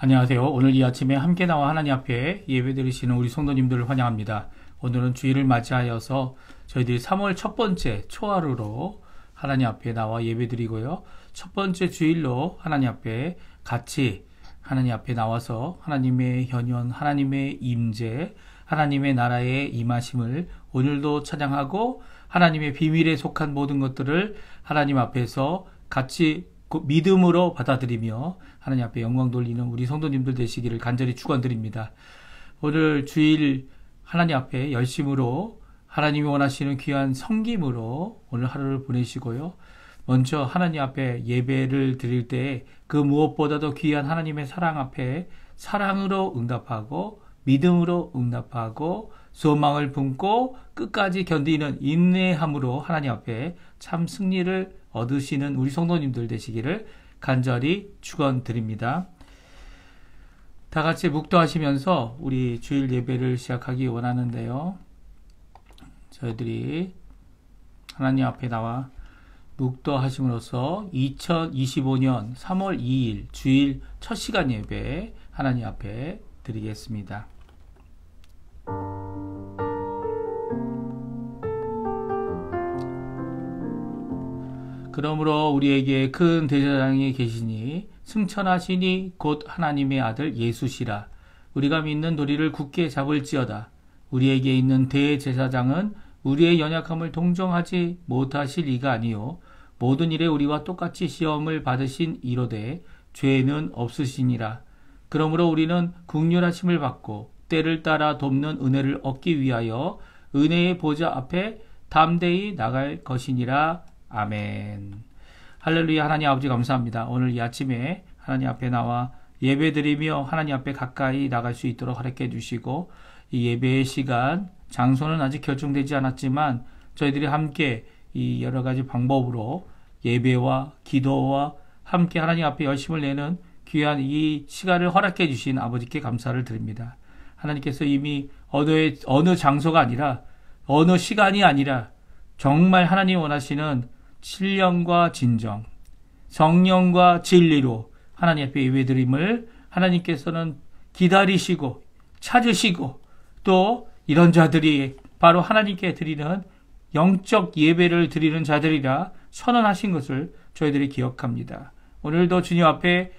안녕하세요. 오늘 이 아침에 함께 나와 하나님 앞에 예배드리시는 우리 성도님들을 환영합니다. 오늘은 주일을 맞이하여서 저희들이 3월 첫 번째 초하루로 하나님 앞에 나와 예배드리고요. 첫 번째 주일로 하나님 앞에 같이 하나님 앞에 나와서 하나님의 현현, 하나님의 임재, 하나님의 나라의 임하심을 오늘도 찬양하고 하나님의 비밀에 속한 모든 것들을 하나님 앞에서 같이 믿음으로 받아들이며 하나님 앞에 영광 돌리는 우리 성도님들 되시기를 간절히 축원드립니다. 오늘 주일 하나님 앞에 열심으로 하나님이 원하시는 귀한 섬김으로 오늘 하루를 보내시고요. 먼저 하나님 앞에 예배를 드릴 때 그 무엇보다도 귀한 하나님의 사랑 앞에 사랑으로 응답하고 믿음으로 응답하고 소망을 품고 끝까지 견디는 인내함으로 하나님 앞에 참 승리를 얻으시는 우리 성도님들 되시기를 간절히 축원드립니다. 다 같이 묵도하시면서 우리 주일 예배를 시작하기 원하는데요. 저희들이 하나님 앞에 나와 묵도하심으로써 2025년 3월 2일 주일 첫 시간 예배 하나님 앞에 드리겠습니다. 그러므로 우리에게 큰 대제사장이 계시니 승천하시니 곧 하나님의 아들 예수시라. 우리가 믿는 도리를 굳게 잡을지어다. 우리에게 있는 대제사장은 우리의 연약함을 동정하지 못하실 이가 아니요 모든 일에 우리와 똑같이 시험을 받으신 이로되 죄는 없으시니라. 그러므로 우리는 긍휼하심을 받고 때를 따라 돕는 은혜를 얻기 위하여 은혜의 보좌 앞에 담대히 나갈 것이니라. 아멘. 할렐루야. 하나님 아버지 감사합니다. 오늘 이 아침에 하나님 앞에 나와 예배드리며 하나님 앞에 가까이 나갈 수 있도록 허락해 주시고 이 예배의 시간, 장소는 아직 결정되지 않았지만 저희들이 함께 이 여러 가지 방법으로 예배와 기도와 함께 하나님 앞에 열심을 내는 귀한 이 시간을 허락해 주신 아버지께 감사를 드립니다. 하나님께서 이미 어느 장소가 아니라 어느 시간이 아니라 정말 하나님 원하시는 신령과 진정, 성령과 진리로 하나님 앞에 예배드림을 하나님께서는 기다리시고 찾으시고 또 이런 자들이 바로 하나님께 드리는 영적 예배를 드리는 자들이라 선언하신 것을 저희들이 기억합니다. 오늘도 주님 앞에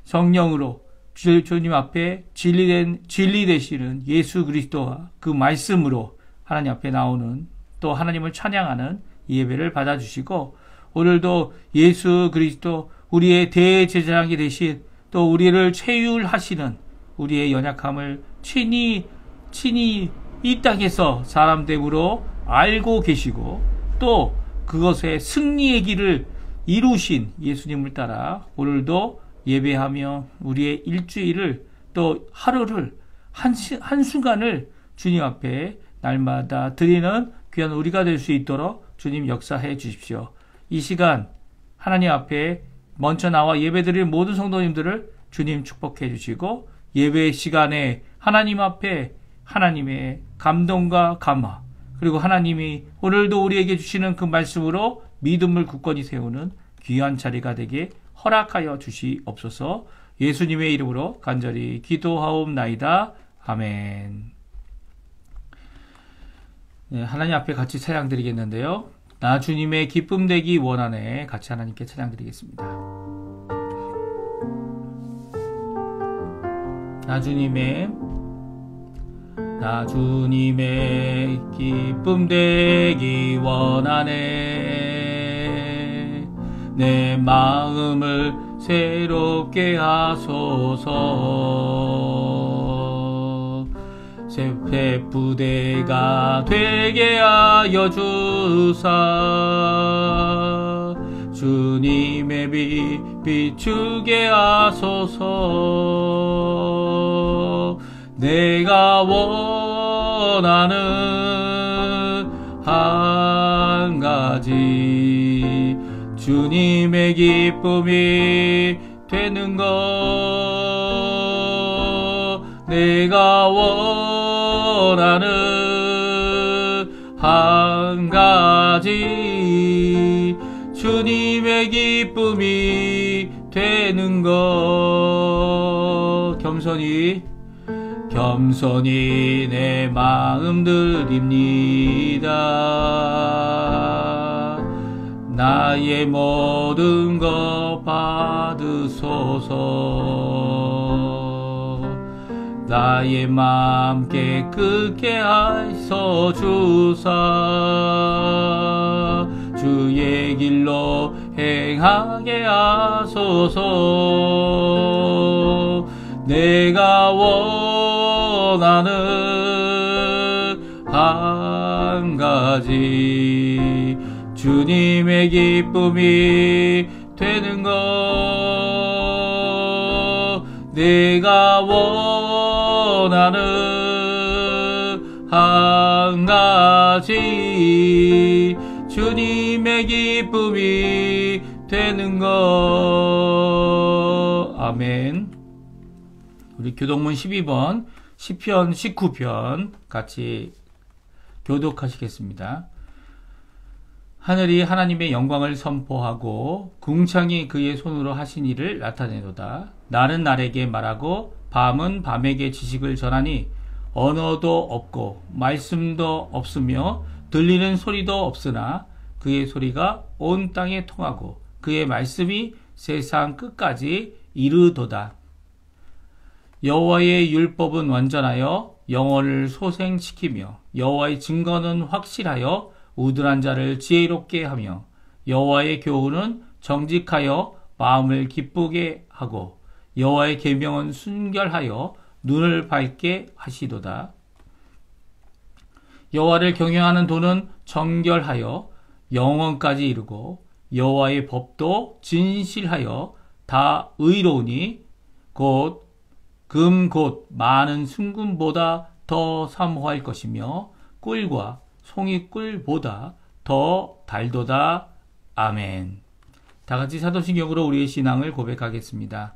성령으로 주님 앞에 진리 되시는 예수 그리스도와 그 말씀으로 하나님 앞에 나오는 또 하나님을 찬양하는 이 예배를 받아주시고 오늘도 예수 그리스도 우리의 대제사장이 되신 또 우리를 체휼하시는 우리의 연약함을 친히 이 땅에서 사람 됨으로 알고 계시고 또 그것의 승리의 길을 이루신 예수님을 따라 오늘도 예배하며 우리의 일주일을 또 하루를 한순간을 주님 앞에 날마다 드리는 귀한 우리가 될 수 있도록 주님 역사해 주십시오. 이 시간 하나님 앞에 먼저 나와 예배드릴 모든 성도님들을 주님 축복해 주시고 예배 시간에 하나님 앞에 하나님의 감동과 감화 그리고 하나님이 오늘도 우리에게 주시는 그 말씀으로 믿음을 굳건히 세우는 귀한 자리가 되게 허락하여 주시옵소서. 예수님의 이름으로 간절히 기도하옵나이다. 아멘. 네, 하나님 앞에 같이 찬양 드리겠는데요. 나 주님의 기쁨 되기 원하네. 같이 하나님께 찬양 드리겠습니다. 나 주님의 기쁨 되기 원하네. 내 마음을 새롭게 하소서. 새 부대가 되게 하여 주사. 주님의 빛 비추게 하소서. 내가 원하는 한 가지 주님의 기쁨이 되는 것. 내가 원하는 한 가지 주님의 기쁨이 되는 것. 겸손히 내 마음 드립니다. 나의 모든 것 받으소서. 나의 마음 깨끗게 하여 주사 주의 길로 행하게 하소서. 내가 원하는 한 가지 주님의 기쁨이 되는 것. 내가 원하는 한 가지 주님의 기쁨이 되는 것. 아멘. 우리 교동문 12번 시편 19편 같이 교독하시겠습니다. 하늘이 하나님의 영광을 선포하고 궁창이 그의 손으로 하신 일을 나타내도다. 날은 날에게 말하고 밤은 밤에게 지식을 전하니 언어도 없고 말씀도 없으며 들리는 소리도 없으나 그의 소리가 온 땅에 통하고 그의 말씀이 세상 끝까지 이르도다. 여호와의 율법은 완전하여 영혼을 소생시키며 여호와의 증거는 확실하여 우둔한 자를 지혜롭게 하며 여호와의 교훈은 정직하여 마음을 기쁘게 하고 여호와의 계명은 순결하여 눈을 밝게 하시도다. 여호와를 경외하는 도는 정결하여 영원까지 이르고 여호와의 법도 진실하여 다 의로우니 곧 많은 순금보다 더 사모할 것이며 꿀과 송이꿀보다 더 달도다. 아멘. 다같이 사도신경으로 우리의 신앙을 고백하겠습니다.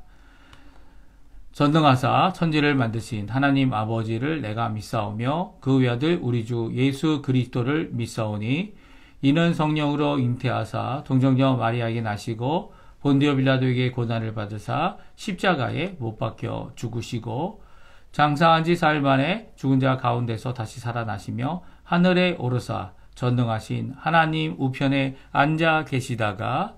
전능하사 천지를 만드신 하나님 아버지를 내가 믿사오며 그 외아들 우리 주 예수 그리스도를 믿사오니 이는 성령으로 잉태하사 동정녀 마리아에게 나시고 본디오 빌라도에게 고난을 받으사 십자가에 못 박혀 죽으시고 장사한 지 사흘 만에 죽은 자 가운데서 다시 살아나시며 하늘에 오르사 전능하신 하나님 우편에 앉아 계시다가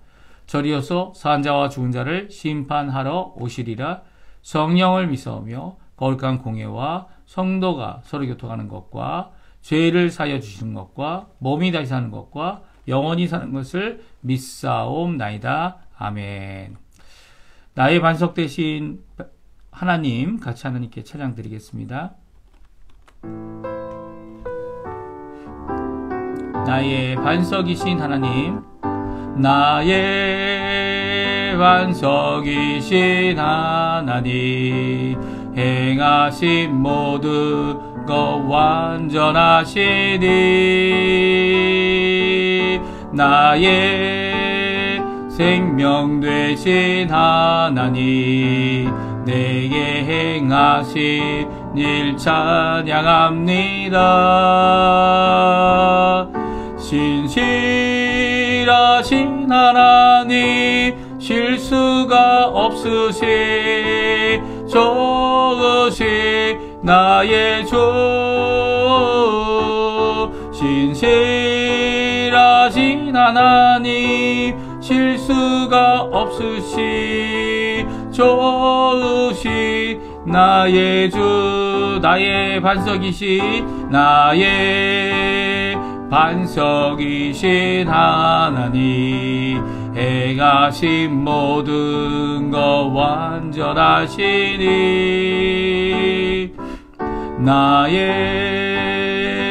저리어서 산 자와 죽은 자를 심판하러 오시리라. 성령을 믿사오며 거룩한 공예와 성도가 서로 교통하는 것과 죄를 사여 주시는 것과 몸이 다시 사는 것과 영원히 사는 것을 믿사옵나이다. 아멘. 나의 반석 되신 하나님, 같이 하나님께 찬양 드리겠습니다. 나의 반석이신 하나님, 나의 반석이신 하나님, 행하신 모든 것 완전하시니 나의 생명 되신 하나님, 내게 행하신 일 찬양합니다. 신실하신 하나님, 실수가 없으신 좋으신 나의 주, 신실하신 하나님, 실수가 없으신 좋으신 나의 주, 나의 반석이신 나의 반석이신 하나님, 행하신 모든 것 완전하시니 나의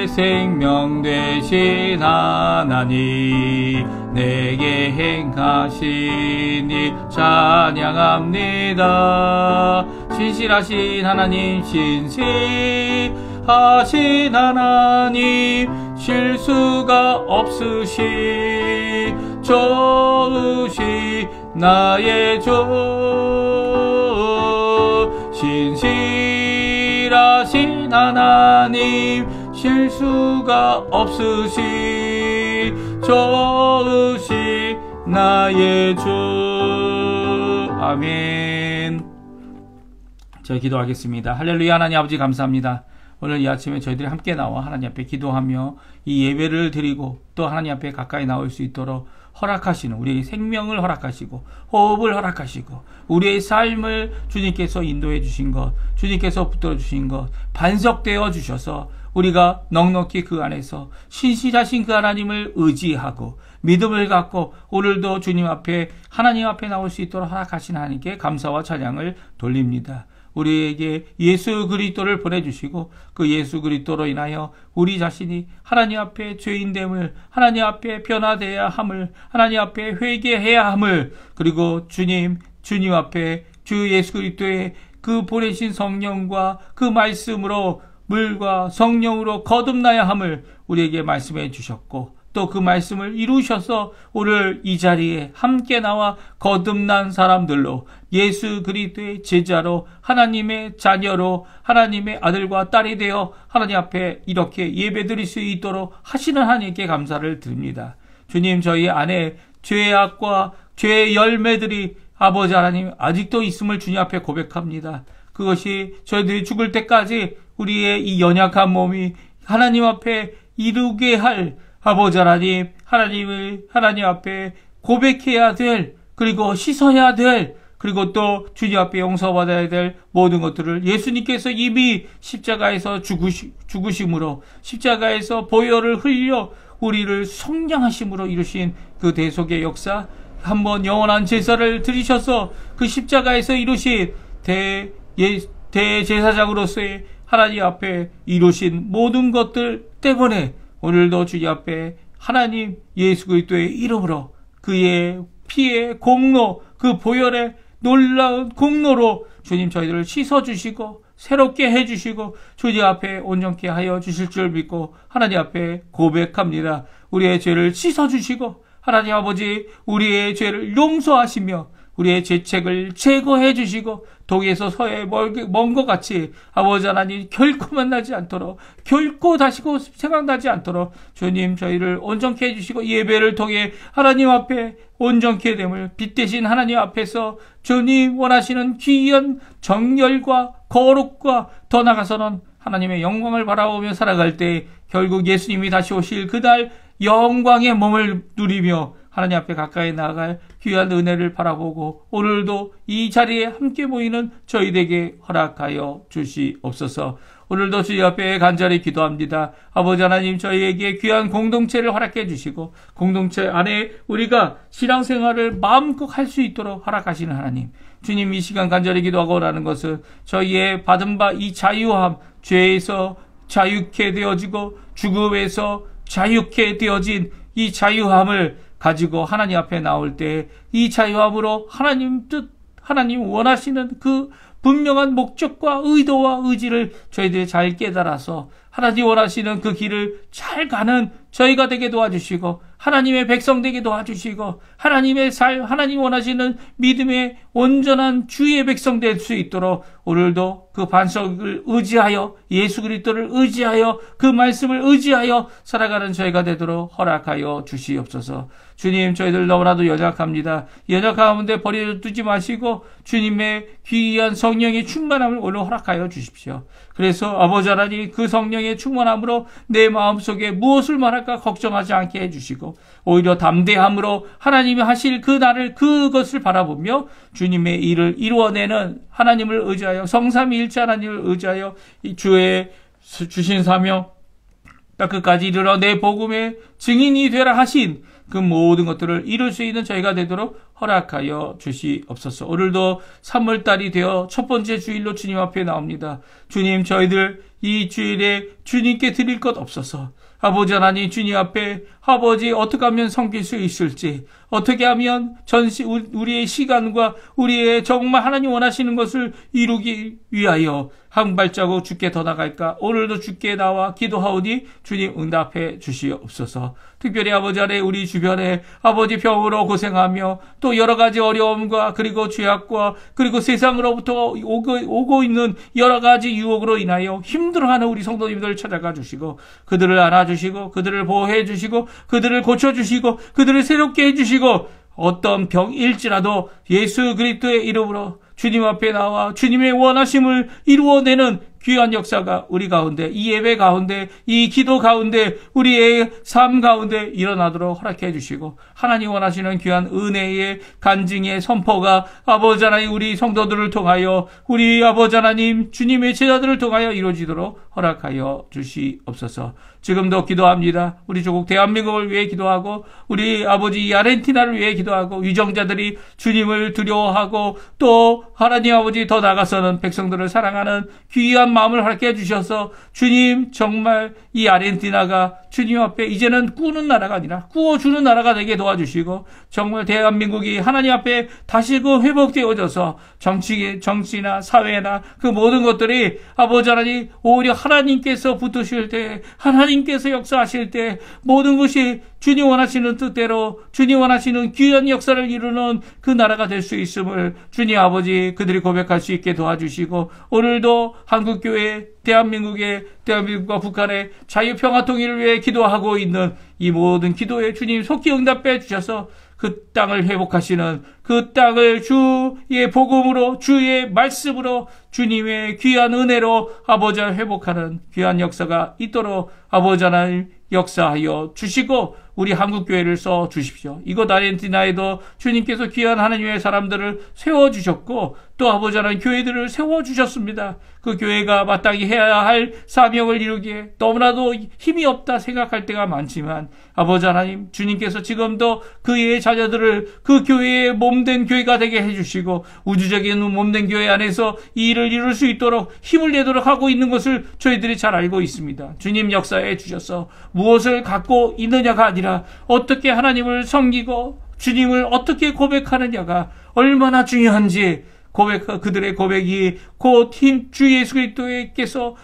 생명 되신 하나님, 내게 행하신 일 찬양합니다. 신실하신 하나님, 신실하신 하나님, 실수가 없으신 좋으신 나의 주, 신실하신 하나님, 실수가 없으신 좋으신 나의 주. 아멘. 저희 기도하겠습니다. 할렐루야. 하나님 아버지 감사합니다. 오늘 이 아침에 저희들이 함께 나와 하나님 앞에 기도하며 이 예배를 드리고 또 하나님 앞에 가까이 나올 수 있도록 허락하시는 우리의 생명을 허락하시고 호흡을 허락하시고 우리의 삶을 주님께서 인도해 주신 것, 주님께서 붙들어 주신 것 반석되어 주셔서 우리가 넉넉히 그 안에서 신실하신 그 하나님을 의지하고 믿음을 갖고 오늘도 주님 앞에 하나님 앞에 나올 수 있도록 허락하신 하나님께 감사와 찬양을 돌립니다. 우리에게 예수 그리스도를 보내주시고 그 예수 그리스도로 인하여 우리 자신이 하나님 앞에 죄인됨을, 하나님 앞에 변화되어야 함을, 하나님 앞에 회개해야 함을, 그리고 주님 앞에 주 예수 그리스도의 그 보내신 성령과 그 말씀으로 물과 성령으로 거듭나야 함을 우리에게 말씀해 주셨고 또 그 말씀을 이루셔서 오늘 이 자리에 함께 나와 거듭난 사람들로 예수 그리스도의 제자로 하나님의 자녀로 하나님의 아들과 딸이 되어 하나님 앞에 이렇게 예배드릴 수 있도록 하시는 하나님께 감사를 드립니다. 주님, 저희 안에 죄의 악과 죄의 열매들이 아버지 하나님 아직도 있음을 주님 앞에 고백합니다. 그것이 저희들이 죽을 때까지 우리의 이 연약한 몸이 하나님 앞에 이루게 할 아버지 하나님, 하나님을 하나님 앞에 고백해야 될, 그리고 씻어야 될, 그리고 또 주님 앞에 용서받아야 될 모든 것들을 예수님께서 이미 십자가에서 죽으심으로 십자가에서 보혈을 흘려 우리를 성량하심으로 이루신 그 대속의 역사, 한번 영원한 제사를 드리셔서 그 십자가에서 이루신 대제사장으로서의 하나님 앞에 이루신 모든 것들 때문에 오늘도 주님 앞에 하나님 예수 그리스도의 이름으로 그의 피의 공로, 그 보혈의 놀라운 공로로 주님 저희들을 씻어주시고 새롭게 해주시고 주님 앞에 온전케 하여 주실 줄 믿고 하나님 앞에 고백합니다. 우리의 죄를 씻어주시고 하나님 아버지 우리의 죄를 용서하시며 우리의 죄책을 제거해 주시고 동에서 서에 먼 것 같이 아버지 하나님 결코 만나지 않도록, 결코 다시고 생각나지 않도록 주님 저희를 온전케 해주시고 예배를 통해 하나님 앞에 온전케 됨을 빛대신 하나님 앞에서 주님 원하시는 귀한 정열과 거룩과 더 나아가서는 하나님의 영광을 바라보며 살아갈 때 결국 예수님이 다시 오실 그날 영광의 몸을 누리며 하나님 앞에 가까이 나아갈 귀한 은혜를 바라보고 오늘도 이 자리에 함께 모이는 저희에게 허락하여 주시옵소서. 오늘도 주님 앞에 간절히 기도합니다. 아버지 하나님 저희에게 귀한 공동체를 허락해 주시고 공동체 안에 우리가 신앙생활을 마음껏 할 수 있도록 허락하시는 하나님, 주님 이 시간 간절히 기도하고 원하는 것은 저희의 받은 바 이 자유함, 죄에서 자유케 되어지고 죽음에서 자유케 되어진 이 자유함을 가지고 하나님 앞에 나올 때 이 자유함으로 하나님 뜻, 하나님 원하시는 그 분명한 목적과 의도와 의지를 저희들이 잘 깨달아서 하나님 원하시는 그 길을 잘 가는 저희가 되게 도와주시고 하나님의 백성 되게 도와주시고 하나님의 삶, 하나님 원하시는 믿음의 온전한 주의 백성 될 수 있도록 오늘도 그 반석을 의지하여 예수 그리스도를 의지하여 그 말씀을 의지하여 살아가는 저희가 되도록 허락하여 주시옵소서. 주님 저희들 너무나도 연약합니다. 연약한 가운데 버려두지 마시고 주님의 귀한 성령의 충만함을 오늘 허락하여 주십시오. 그래서 아버지 하나님 그 성령의 충만함으로 내 마음속에 무엇을 말할까 걱정하지 않게 해주시고 오히려 담대함으로 하나님이 하실 그 날을 그것을 바라보며 주님의 일을 이루어내는 하나님을 의지하여 성삼위일체 하나님을 의지하여 이 주의 주신 사명 딱 끝까지 이르러 내 복음의 증인이 되라 하신 그 모든 것들을 이룰 수 있는 저희가 되도록 허락하여 주시옵소서. 오늘도 3월달이 되어 첫 번째 주일로 주님 앞에 나옵니다. 주님 저희들 이 주일에 주님께 드릴 것 없어서 아버지 하나님 주님 앞에 아버지 어떻게 하면 섬길 수 있을지 어떻게 하면 우리의 시간과 우리의 정말 하나님 원하시는 것을 이루기 위하여 한 발자국 주께 더 나갈까 오늘도 주께 나와 기도하오니 주님 응답해 주시옵소서. 특별히 아버지 안에 우리 주변에 아버지 병으로 고생하며 또 여러 가지 어려움과 그리고 죄악과 그리고 세상으로부터 오고 있는 여러 가지 유혹으로 인하여 힘들어하는 우리 성도님들을 찾아가 주시고 그들을 안아주시고 그들을 보호해 주시고 그들을 고쳐주시고 그들을 새롭게 해주시고 어떤 병일지라도 예수 그리스도의 이름으로 주님 앞에 나와 주님의 원하심을 이루어내는 귀한 역사가 우리 가운데, 이 예배 가운데, 이 기도 가운데, 우리의 삶 가운데 일어나도록 허락해 주시고, 하나님 원하시는 귀한 은혜의 간증의 선포가 아버지 하나님 우리 성도들을 통하여, 우리 아버지 하나님 주님의 제자들을 통하여 이루어지도록 허락하여 주시옵소서. 지금도 기도합니다. 우리 조국 대한민국을 위해 기도하고, 우리 아버지 아르헨티나를 위해 기도하고, 유정자들이 주님을 두려워하고, 또 하나님 아버지 더 나아가서는 백성들을 사랑하는 귀한 마음을 허락해 주셔서, 주님 정말 이 아르헨티나가 주님 앞에 이제는 꾸는 나라가 아니라 꾸어주는 나라가 되게 도와주시고, 정말 대한민국이 하나님 앞에 다시금 회복되어져서 정치나 사회나 그 모든 것들이 아버지 하나님 오히려 하나님께서 붙으실 때, 하나님께서 역사하실 때 모든 것이 주님 원하시는 뜻대로 주님 원하시는 귀한 역사를 이루는 그 나라가 될 수 있음을 주님 아버지 그들이 고백할 수 있게 도와주시고, 오늘도 한국교회 대한민국과 북한의 자유평화통일을 위해 기도하고 있는 이 모든 기도에 주님 속히 응답해 주셔서 그 땅을 회복하시는, 그 땅을 주의 복음으로, 주의 말씀으로, 주님의 귀한 은혜로 아버지 회복하는 귀한 역사가 있도록 아버지 하나님 역사하여 주시고, 우리 한국교회를 써 주십시오. 이곳 아르헨티나에도 주님께서 귀한 하나님의 사람들을 세워주셨고, 또 아버지 하나님 교회들을 세워주셨습니다. 그 교회가 마땅히 해야 할 사명을 이루기에 너무나도 힘이 없다 생각할 때가 많지만, 아버지 하나님 주님께서 지금도 그의 자녀들을 그 교회의 몸된 교회가 되게 해주시고, 우주적인 몸된 교회 안에서 이 일을 이룰 수 있도록 힘을 내도록 하고 있는 것을 저희들이 잘 알고 있습니다. 주님 역사해 주셔서 무엇을 갖고 있느냐가 아니라 어떻게 하나님을 섬기고 주님을 어떻게 고백하느냐가 얼마나 중요한지, 그들의 고백이 곧 주 예수 그리스도께서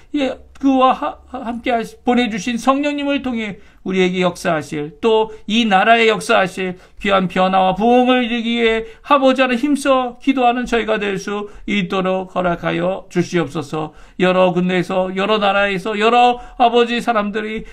그와 함께 보내주신 성령님을 통해 우리에게 역사하실, 또 이 나라에 역사하실 귀한 변화와 부흥을 이루기 위해 아버지 안에 힘써 기도하는 저희가 될 수 있도록 허락하여 주시옵소서. 여러 군데에서, 여러 나라에서 여러 아버지 사람들이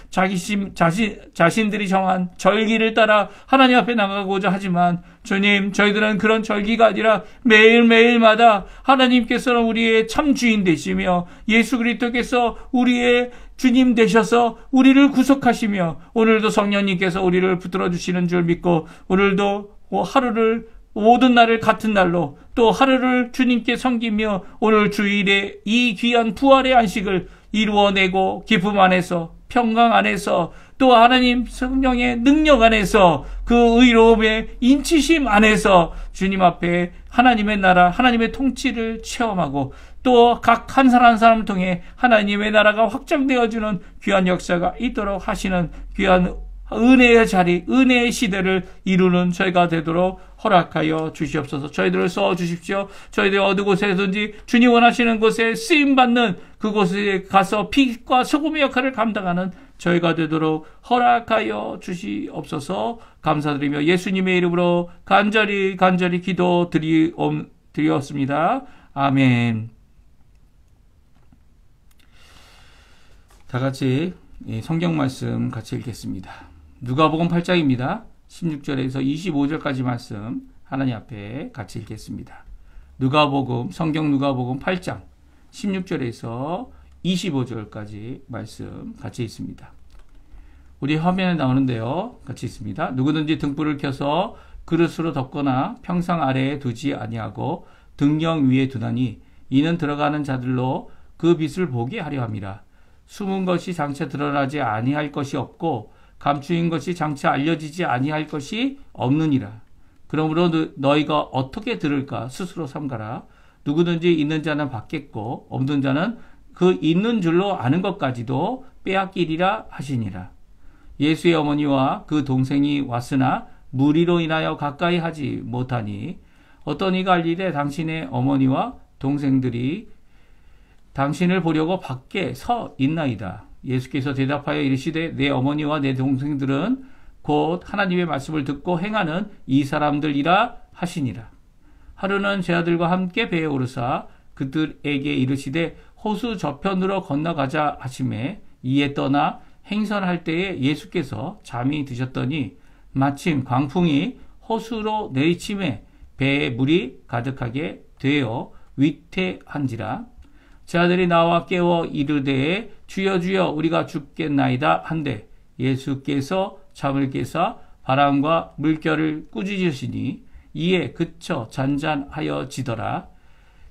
자신들이 정한 절기를 따라 하나님 앞에 나가고자 하지만, 주님 저희들은 그런 절기가 아니라 매일매일마다 하나님께서는 우리의 참 주인 되시며 예수 그리스도께서 우리의 주님 되셔서 우리를 구속하시며, 오늘도 성령님께서 우리를 붙들어 주시는 줄 믿고, 오늘도 하루를, 모든 날을 같은 날로, 또 하루를 주님께 섬기며 오늘 주일에 이 귀한 부활의 안식을 이루어내고, 기쁨 안에서, 평강 안에서, 또 하나님 성령의 능력 안에서, 그 의로움의 인치심 안에서 주님 앞에 하나님의 나라, 하나님의 통치를 체험하고, 또 각 한 사람 한 사람을 통해 하나님의 나라가 확장되어주는 귀한 역사가 있도록 하시는 귀한 은혜의 자리, 은혜의 시대를 이루는 저희가 되도록 허락하여 주시옵소서. 저희들을 써 주십시오. 저희들 어느 곳에든지 주님 원하시는 곳에 쓰임받는 그곳에 가서 빛과 소금의 역할을 감당하는 저희가 되도록 허락하여 주시옵소서. 감사드리며 예수님의 이름으로 간절히 기도 드리었습니다. 아멘. 다 같이 성경 말씀 같이 읽겠습니다. 누가복음 8장입니다. 16절에서 25절까지 말씀 하나님 앞에 같이 읽겠습니다. 성경 누가복음 8장 16절에서 25절까지 말씀 같이 있습니다. 우리 화면에 나오는데요. 같이 있습니다. 누구든지 등불을 켜서 그릇으로 덮거나 평상 아래에 두지 아니하고 등경 위에 두나니 이는 들어가는 자들로 그 빛을 보게 하려 함이라. 숨은 것이 장차 드러나지 아니할 것이 없고 감추인 것이 장차 알려지지 아니할 것이 없느니라. 그러므로 너희가 어떻게 들을까 스스로 삼가라. 누구든지 있는 자는 받겠고 없는 자는 그 있는 줄로 아는 것까지도 빼앗기리라 하시니라. 예수의 어머니와 그 동생이 왔으나 무리로 인하여 가까이 하지 못하니 어떤 이가 알리되 당신의 어머니와 동생들이 당신을 보려고 밖에 서 있나이다. 예수께서 대답하여 이르시되 내 어머니와 내 동생들은 곧 하나님의 말씀을 듣고 행하는 이 사람들이라 하시니라. 하루는 제 아들과 함께 배에 오르사 그들에게 이르시되 호수 저편으로 건너가자 하시매 이에 떠나 행선할 때에 예수께서 잠이 드셨더니 마침 광풍이 호수로 내리침에 배에 물이 가득하게 되어 위태한지라. 제자들이 나와 깨워 이르되 주여 주여 우리가 죽겠나이다 한데 예수께서 잠을 깨사 바람과 물결을 꾸짖으시니 이에 그쳐 잔잔하여지더라.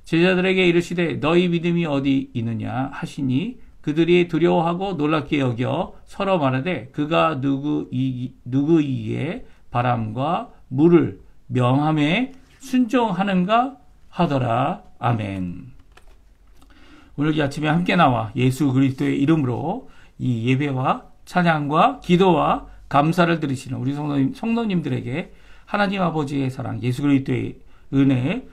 제자들에게 이르시되 너희 믿음이 어디 있느냐 하시니 그들이 두려워하고 놀랍게 여겨 서로 말하되 그가 누구이기에 바람과 물을 명함에 순종하는가 하더라. 아멘. 오늘 이 아침에 함께 나와 예수 그리스도의 이름으로 이 예배와 찬양과 기도와 감사를 드리시는 우리 성도님들에게 하나님 아버지의 사랑, 예수 그리스도의 은혜,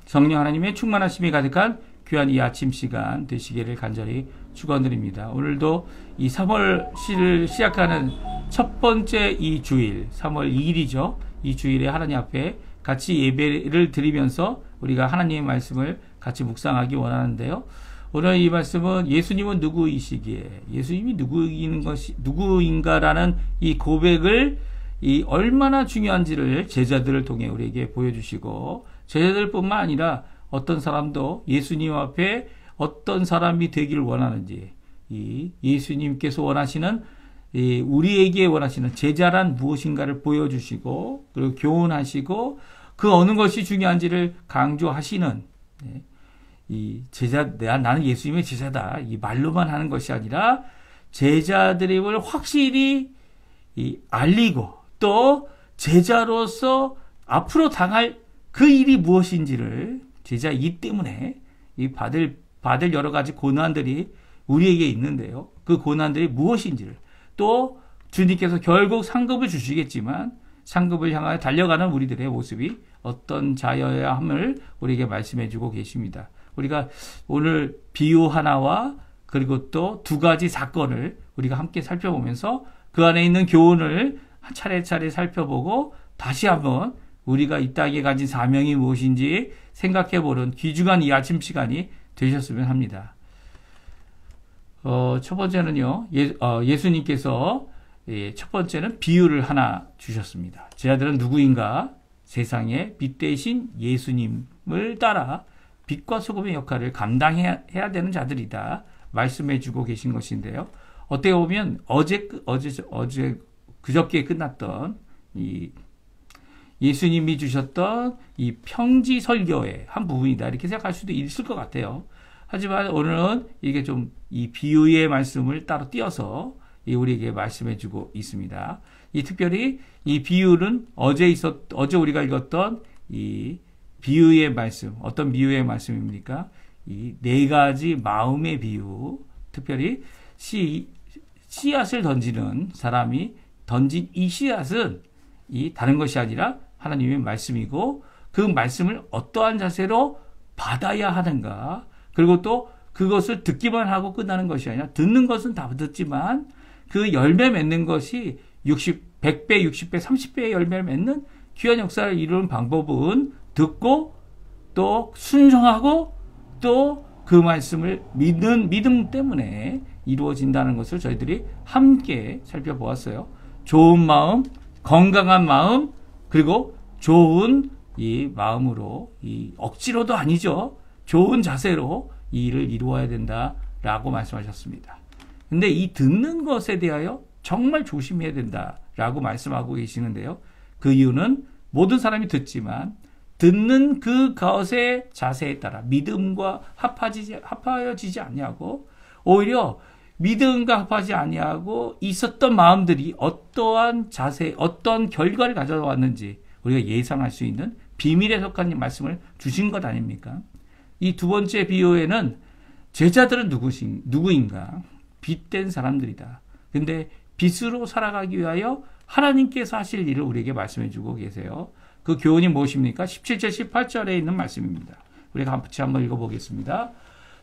성령 하나님의 충만하심이 가득한 귀한 이 아침 시간 되시기를 간절히 축원드립니다. 오늘도 이 3월을 시작하는 첫 번째 이 주일, 3월 2일이죠. 이 주일에 하나님 앞에 같이 예배를 드리면서 우리가 하나님의 말씀을 같이 묵상하기 원하는데요. 오늘 이 말씀은 예수님은 누구이시기에, 예수님이 누구인가라는 이 고백을 이 얼마나 중요한지를 제자들을 통해 우리에게 보여주시고, 제자들뿐만 아니라 어떤 사람도 예수님 앞에 어떤 사람이 되기를 원하는지, 이 예수님께서 원하시는, 우리에게 원하시는 제자란 무엇인가를 보여주시고, 그리고 교훈하시고, 그 어느 것이 중요한지를 강조하시는, 이 제자, 나는 예수님의 제자다. 이 말로만 하는 것이 아니라, 제자들임을 확실히 알리고, 또 제자로서 앞으로 당할 그 일이 무엇인지를 제자이기 때문에 이 받을 여러 가지 고난들이 우리에게 있는데요. 그 고난들이 무엇인지를, 또 주님께서 결국 상급을 주시겠지만 상급을 향하여 달려가는 우리들의 모습이 어떤 자여야 함을 우리에게 말씀해 주고 계십니다. 우리가 오늘 비유 하나와 그리고 또 두 가지 사건을 우리가 함께 살펴보면서 그 안에 있는 교훈을 차례차례 살펴보고 다시 한번 우리가 이 땅에 가진 사명이 무엇인지 생각해보는 귀중한 이 아침 시간이 되셨으면 합니다. 첫 번째는요, 예수님께서 첫 번째는 비유를 하나 주셨습니다. 제자들은 누구인가? 세상의 빛 대신 예수님을 따라 빛과 소금의 역할을 감당해야 되는 자들이다 말씀해주고 계신 것인데요. 어떻게 보면 그저께 끝났던 이 예수님이 주셨던 이 평지 설교의 한 부분이다 이렇게 생각할 수도 있을 것 같아요. 하지만 오늘은 이게 좀 이 비유의 말씀을 따로 띄어서 우리에게 말씀해주고 있습니다. 특별히 이 비유는 어제 우리가 읽었던 이 비유의 말씀, 어떤 비유의 말씀입니까? 이 네 가지 마음의 비유, 특별히 씨앗을 던지는 사람이 던진 이 씨앗은 다른 것이 아니라 하나님의 말씀이고, 그 말씀을 어떠한 자세로 받아야 하는가, 그리고 또 그것을 듣기만 하고 끝나는 것이 아니라 듣는 것은 다 듣지만 그 열매 맺는 것이 100배, 60배, 30배의 열매를 맺는 귀한 역사를 이루는 방법은 듣고 또 순종하고 또 그 말씀을 믿는 믿음 때문에 이루어진다는 것을 저희들이 함께 살펴보았어요. 좋은 마음, 건강한 마음, 그리고 좋은 이 마음으로, 억지로도 아니죠. 좋은 자세로 이 일을 이루어야 된다라고 말씀하셨습니다. 근데 이 듣는 것에 대하여 정말 조심해야 된다라고 말씀하고 계시는데요. 그 이유는 모든 사람이 듣지만 듣는 그 것의 자세에 따라 믿음과 합하여지지 아니하고, 오히려 믿음과 합하지 아니하고 있었던 마음들이 어떠한 자세, 어떤 결과를 가져왔는지 우리가 예상할 수 있는 비밀에 속한 말씀을 주신 것 아닙니까? 이 두 번째 비유에는 제자들은 누구인가? 빛된 사람들이다. 근데 빛으로 살아가기 위하여 하나님께서 하실 일을 우리에게 말씀해 주고 계세요. 그 교훈이 무엇입니까? 17절, 18절에 있는 말씀입니다. 우리가 같이 한번 읽어보겠습니다.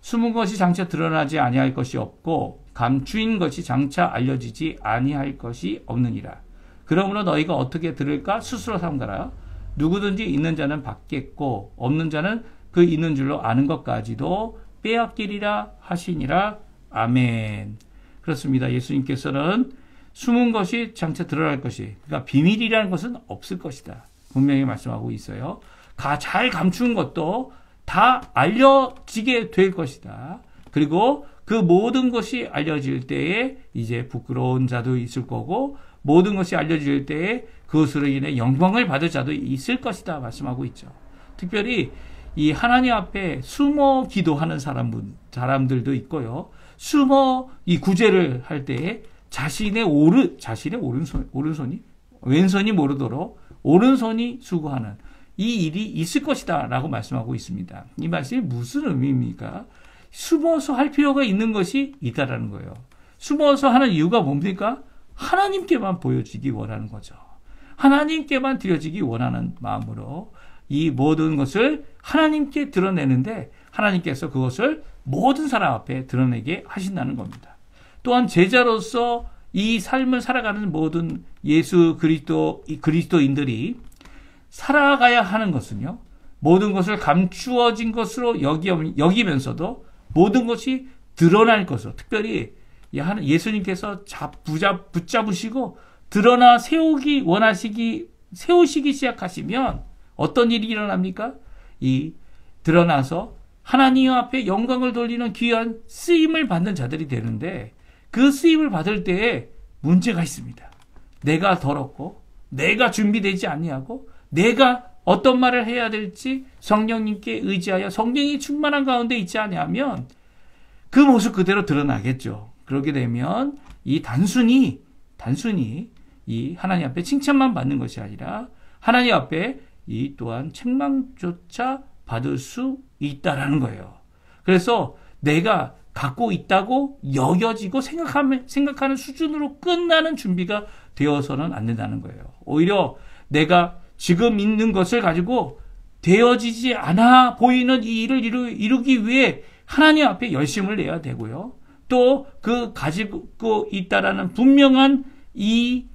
숨은 것이 장차 드러나지 아니할 것이 없고 감추인 것이 장차 알려지지 아니할 것이 없느니라. 그러므로 너희가 어떻게 들을까? 스스로 삼가라. 누구든지 있는 자는 받겠고 없는 자는 그 있는 줄로 아는 것까지도 빼앗기리라 하시니라. 아멘. 그렇습니다. 예수님께서는 숨은 것이 장차 드러날 것이, 그러니까 비밀이라는 것은 없을 것이다 분명히 말씀하고 있어요. 잘 감춘 것도 다 알려지게 될 것이다. 그리고 그 모든 것이 알려질 때에 이제 부끄러운 자도 있을 거고, 모든 것이 알려질 때에 그것으로 인해 영광을 받을 자도 있을 것이다 말씀하고 있죠. 특별히 이 하나님 앞에 숨어 기도하는 사람들도 있고요. 숨어 이 구제를 할 때에 자신의 오른손이 왼손이 모르도록 오른손이 수고하는 이 일이 있을 것이다 라고 말씀하고 있습니다. 이 말씀이 무슨 의미입니까? 숨어서 할 필요가 있는 것이 있다라는 거예요. 숨어서 하는 이유가 뭡니까? 하나님께만 보여지기 원하는 거죠. 하나님께만 드려지기 원하는 마음으로 이 모든 것을 하나님께 드러내는데, 하나님께서 그것을 모든 사람 앞에 드러내게 하신다는 겁니다. 또한 제자로서 이 삶을 살아가는 모든 예수 그리스도인들이 살아가야 하는 것은요, 모든 것을 감추어진 것으로 여기면서도 모든 것이 드러날 것으로, 특별히 예수님께서 붙잡으시고 드러나 세우시기 시작하시면 어떤 일이 일어납니까? 이 드러나서 하나님 앞에 영광을 돌리는 귀한 쓰임을 받는 자들이 되는데, 그 쓰임을 받을 때에 문제가 있습니다. 내가 더럽고 내가 준비되지 아니하고 내가 어떤 말을 해야 될지 성령님께 의지하여 성령이 충만한 가운데 있지 아니하면 그 모습 그대로 드러나겠죠. 그렇게 되면 이 단순히 이 하나님 앞에 칭찬만 받는 것이 아니라 하나님 앞에 이 또한 책망조차 받을 수 있다라는 거예요. 그래서 내가 갖고 있다고 여겨지고 생각하는 수준으로 끝나는 준비가 되어서는 안 된다는 거예요. 오히려 내가 지금 있는 것을 가지고 되어지지 않아 보이는 이 일을 이루기 위해 하나님 앞에 열심을 내야 되고요. 또 그 가지고 있다라는 분명한 이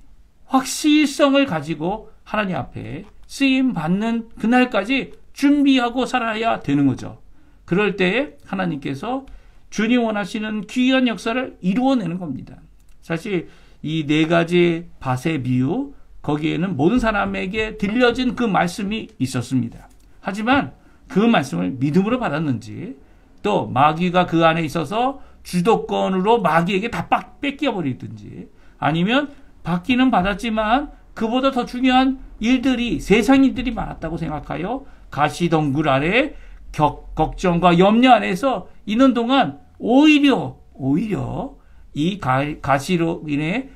확실성을 가지고 하나님 앞에 쓰임 받는 그날까지 준비하고 살아야 되는 거죠. 그럴 때에 하나님께서 주님 원하시는 귀한 역사를 이루어내는 겁니다. 사실 이 네 가지 밭의 비유, 거기에는 모든 사람에게 들려진 그 말씀이 있었습니다. 하지만 그 말씀을 믿음으로 받았는지, 또 마귀가 그 안에 있어서 주도권으로 마귀에게 다 뺏겨버리든지, 아니면 받기는 받았지만 그보다 더 중요한 일들이, 세상 일들이 많았다고 생각하여 가시덩굴 아래 걱정과 염려 안에서 있는 동안 오히려 이 가시로 인해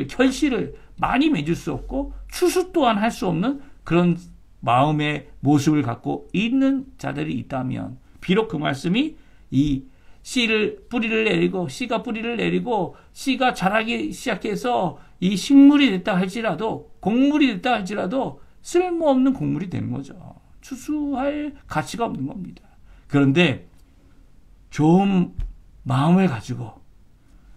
결실을 많이 맺을 수 없고 추수 또한 할 수 없는 그런 마음의 모습을 갖고 있는 자들이 있다면, 비록 그 말씀이 이 씨가 뿌리를 내리고 씨가 자라기 시작해서 이 식물이 됐다 할지라도, 곡물이 됐다 할지라도 쓸모없는 곡물이 되는 거죠. 추수할 가치가 없는 겁니다. 그런데 좋은 마음을 가지고,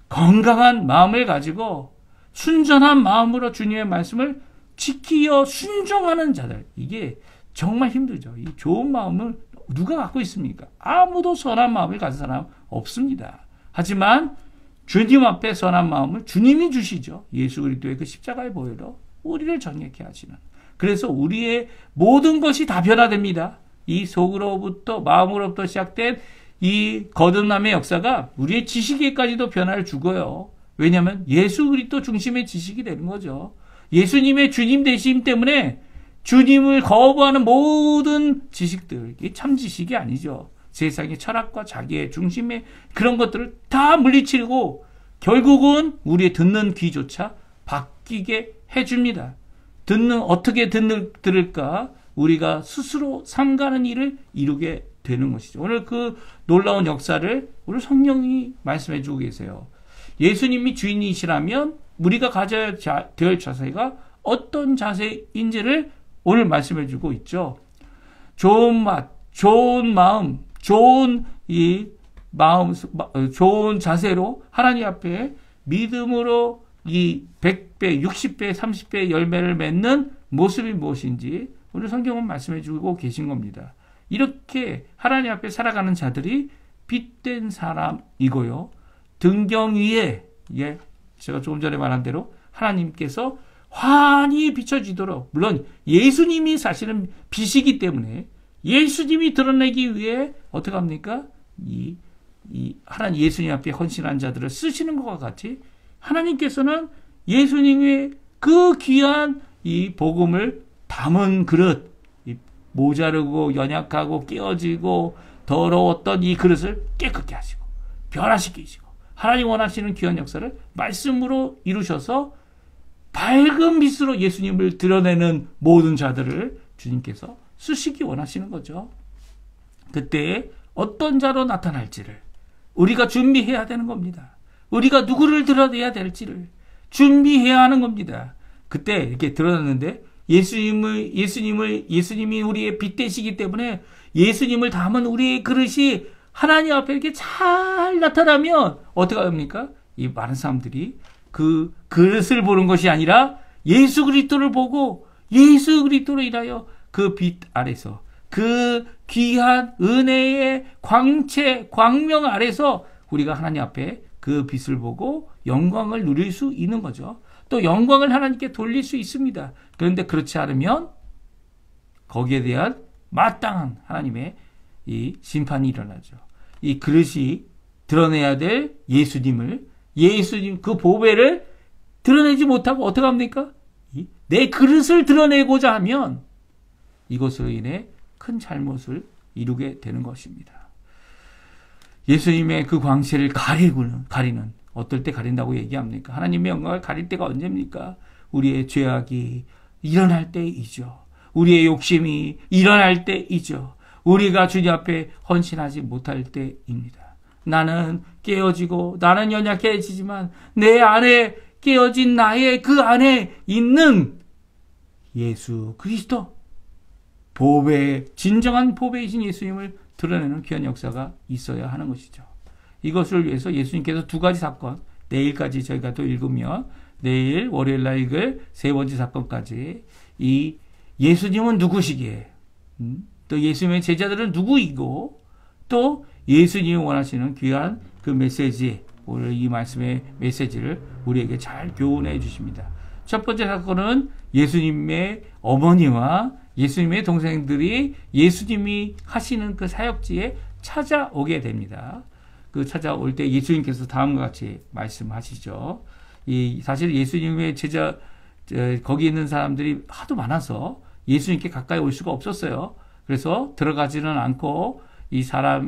건강한 마음을 가지고 순전한 마음으로 주님의 말씀을 지키어 순종하는 자들, 이게 정말 힘들죠. 이 좋은 마음을 누가 갖고 있습니까? 아무도 선한 마음을 가진 사람 없습니다. 하지만 주님 앞에 선한 마음을 주님이 주시죠. 예수 그리스도의 그 십자가의 보혈로 우리를 정결케 하시는. 그래서 우리의 모든 것이 다 변화됩니다. 이 속으로부터, 마음으로부터 시작된 이 거듭남의 역사가 우리의 지식에까지도 변화를 주고요. 왜냐하면 예수 그리스도 중심의 지식이 되는 거죠. 예수님의 주님 되심 때문에 주님을 거부하는 모든 지식들, 이게 참 지식이 아니죠. 세상의 철학과 자기의 중심의 그런 것들을 다 물리치고 결국은 우리의 듣는 귀조차 바뀌게 해줍니다. 어떻게 들을까? 우리가 스스로 삼가는 일을 이루게 되는 것이죠. 오늘 그 놀라운 역사를 오늘 성령이 말씀해 주고 계세요. 예수님이 주인이시라면 우리가 가져야 될 자세가 어떤 자세인지를 오늘 말씀해 주고 있죠. 좋은 맛, 좋은 마음, 좋은 자세로 하나님 앞에 믿음으로 이 100배, 60배, 30배 열매를 맺는 모습이 무엇인지 오늘 성경은 말씀해 주고 계신 겁니다. 이렇게 하나님 앞에 살아가는 자들이 빛된 사람이고요. 등경 위에, 제가 조금 전에 말한 대로 하나님께서 환히 비춰지도록, 물론 예수님이 사실은 빛이기 때문에 예수님이 드러내기 위해 어떻게 합니까? 하나님 예수님 앞에 헌신한 자들을 쓰시는 것과 같이 하나님께서는 예수님의 그 귀한 이 복음을 담은 그릇, 모자르고 연약하고 깨어지고 더러웠던 이 그릇을 깨끗게 하시고 변화시키시고 하나님 원하시는 귀한 역사를 말씀으로 이루셔서 밝은 빛으로 예수님을 드러내는 모든 자들을 주님께서 쓰시기 원하시는 거죠. 그때 어떤 자로 나타날지를 우리가 준비해야 되는 겁니다. 우리가 누구를 드러내야 될지를 준비해야 하는 겁니다. 그때 이렇게 드러났는데 예수님이 우리의 빛 되시기 때문에 예수님을 담은 우리의 그릇이 하나님 앞에 이렇게 잘 나타나면 어떻게 합니까? 이 많은 사람들이 그 그릇을 보는 것이 아니라 예수 그리스도를 보고 예수 그리스도로 인하여 그 빛 아래서 그 귀한 은혜의 광채, 광명 아래서 우리가 하나님 앞에 그 빛을 보고 영광을 누릴 수 있는 거죠. 또 영광을 하나님께 돌릴 수 있습니다. 그런데 그렇지 않으면 거기에 대한 마땅한 하나님의 이 심판이 일어나죠. 이 그릇이 드러내야 될 예수님 그 보배를 드러내지 못하고 어떻게 합니까? 내 그릇을 드러내고자 하면 이것으로 인해 큰 잘못을 이루게 되는 것입니다. 예수님의 그 광채를 가리는 어떨 때 가린다고 얘기합니까? 하나님의 영광을 가릴 때가 언제입니까? 우리의 죄악이 일어날 때이죠. 우리의 욕심이 일어날 때이죠. 우리가 주님 앞에 헌신하지 못할 때입니다. 나는 깨어지고 나는 연약해지지만 내 안에 깨어진 나의 그 안에 있는 예수 그리스도 진정한 보배이신 예수님을 드러내는 귀한 역사가 있어야 하는 것이죠. 이것을 위해서 예수님께서 두 가지 사건, 내일까지 저희가 또 읽으면 내일 월요일 날 읽을 세 번째 사건까지 이 예수님은 누구시기에 또 예수님의 제자들은 누구이고 또 예수님이 원하시는 귀한 그 메시지, 오늘 이 말씀의 메시지를 우리에게 잘 교훈해 주십니다. 첫 번째 사건은 예수님의 어머니와 예수님의 동생들이 예수님이 하시는 그 사역지에 찾아오게 됩니다. 그 찾아올 때 예수님께서 다음과 같이 말씀하시죠. 사실 예수님의 제자, 거기 있는 사람들이 하도 많아서 예수님께 가까이 올 수가 없었어요. 그래서 들어가지는 않고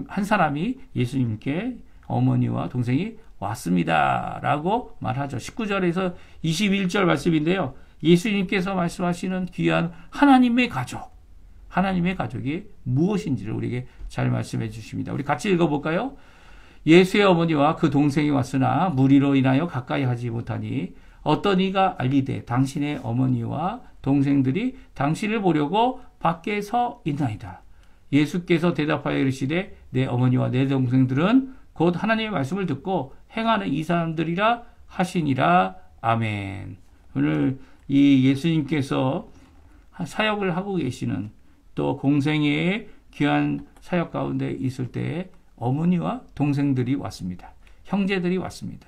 한 사람이 예수님께 어머니와 동생이 왔습니다. 라고 말하죠. 19절에서 21절 말씀인데요. 예수님께서 말씀하시는 귀한 하나님의 가족이 무엇인지를 우리에게 잘 말씀해 주십니다. 우리 같이 읽어볼까요? 예수의 어머니와 그 동생이 왔으나 무리로 인하여 가까이 하지 못하니 어떤 이가 알리되 당신의 어머니와 동생들이 당신을 보려고 밖에 서 있나이다. 예수께서 대답하여 이르시되 내 어머니와 내 동생들은 곧 하나님의 말씀을 듣고 행하는 이 사람들이라 하시니라. 아멘. 오늘 이 예수님께서 사역을 하고 계시는 또 공생의 귀한 사역 가운데 있을 때 어머니와 동생들이 왔습니다. 형제들이 왔습니다.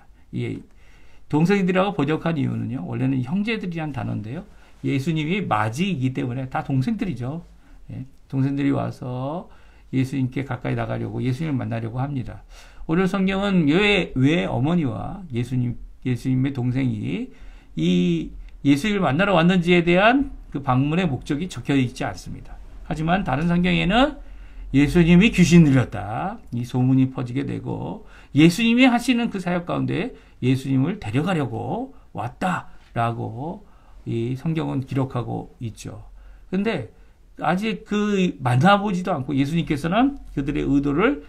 동생들이라고 번역한 이유는요. 원래는 형제들이란 단어인데요. 예수님이 맞이이기 때문에 다 동생들이죠. 동생들이 와서 예수님께 가까이 나가려고 예수님을 만나려고 합니다. 오늘 성경은 왜 어머니와 예수님의 동생이 이 예수님을 만나러 왔는지에 대한 그 방문의 목적이 적혀 있지 않습니다. 하지만 다른 성경에는 예수님이 귀신 들렸다. 이 소문이 퍼지게 되고 예수님이 하시는 그 사역 가운데 예수님을 데려가려고 왔다라고 이 성경은 기록하고 있죠. 그런데 아직 만나보지도 않고 예수님께서는 그들의 의도를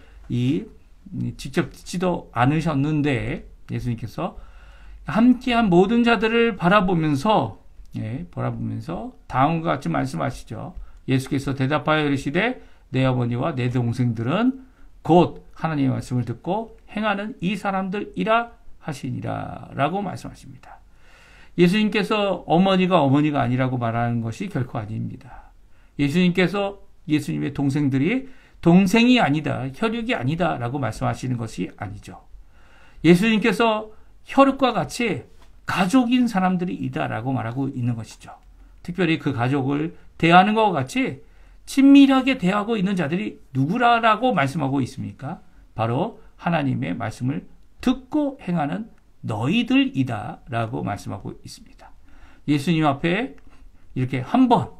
직접 듣지도 않으셨는데 예수님께서 함께한 모든 자들을 바라보면서 다음과 같이 말씀하시죠. 예수께서 대답하여 이르시되 내 어머니와 내 동생들은 곧 하나님의 말씀을 듣고 행하는 이 사람들이라 하시니라 라고 말씀하십니다. 예수님께서 어머니가 아니라고 말하는 것이 결코 아닙니다. 예수님께서 예수님의 동생들이 동생이 아니다, 혈육이 아니다 라고 말씀하시는 것이 아니죠. 예수님께서 혈육과 같이 가족인 사람들이다라고 말하고 있는 것이죠. 특별히 그 가족을 대하는 것과 같이 친밀하게 대하고 있는 자들이 누구라고 말씀하고 있습니까? 바로 하나님의 말씀을 듣고 행하는 너희들이다 라고 말씀하고 있습니다. 예수님 앞에 이렇게 한번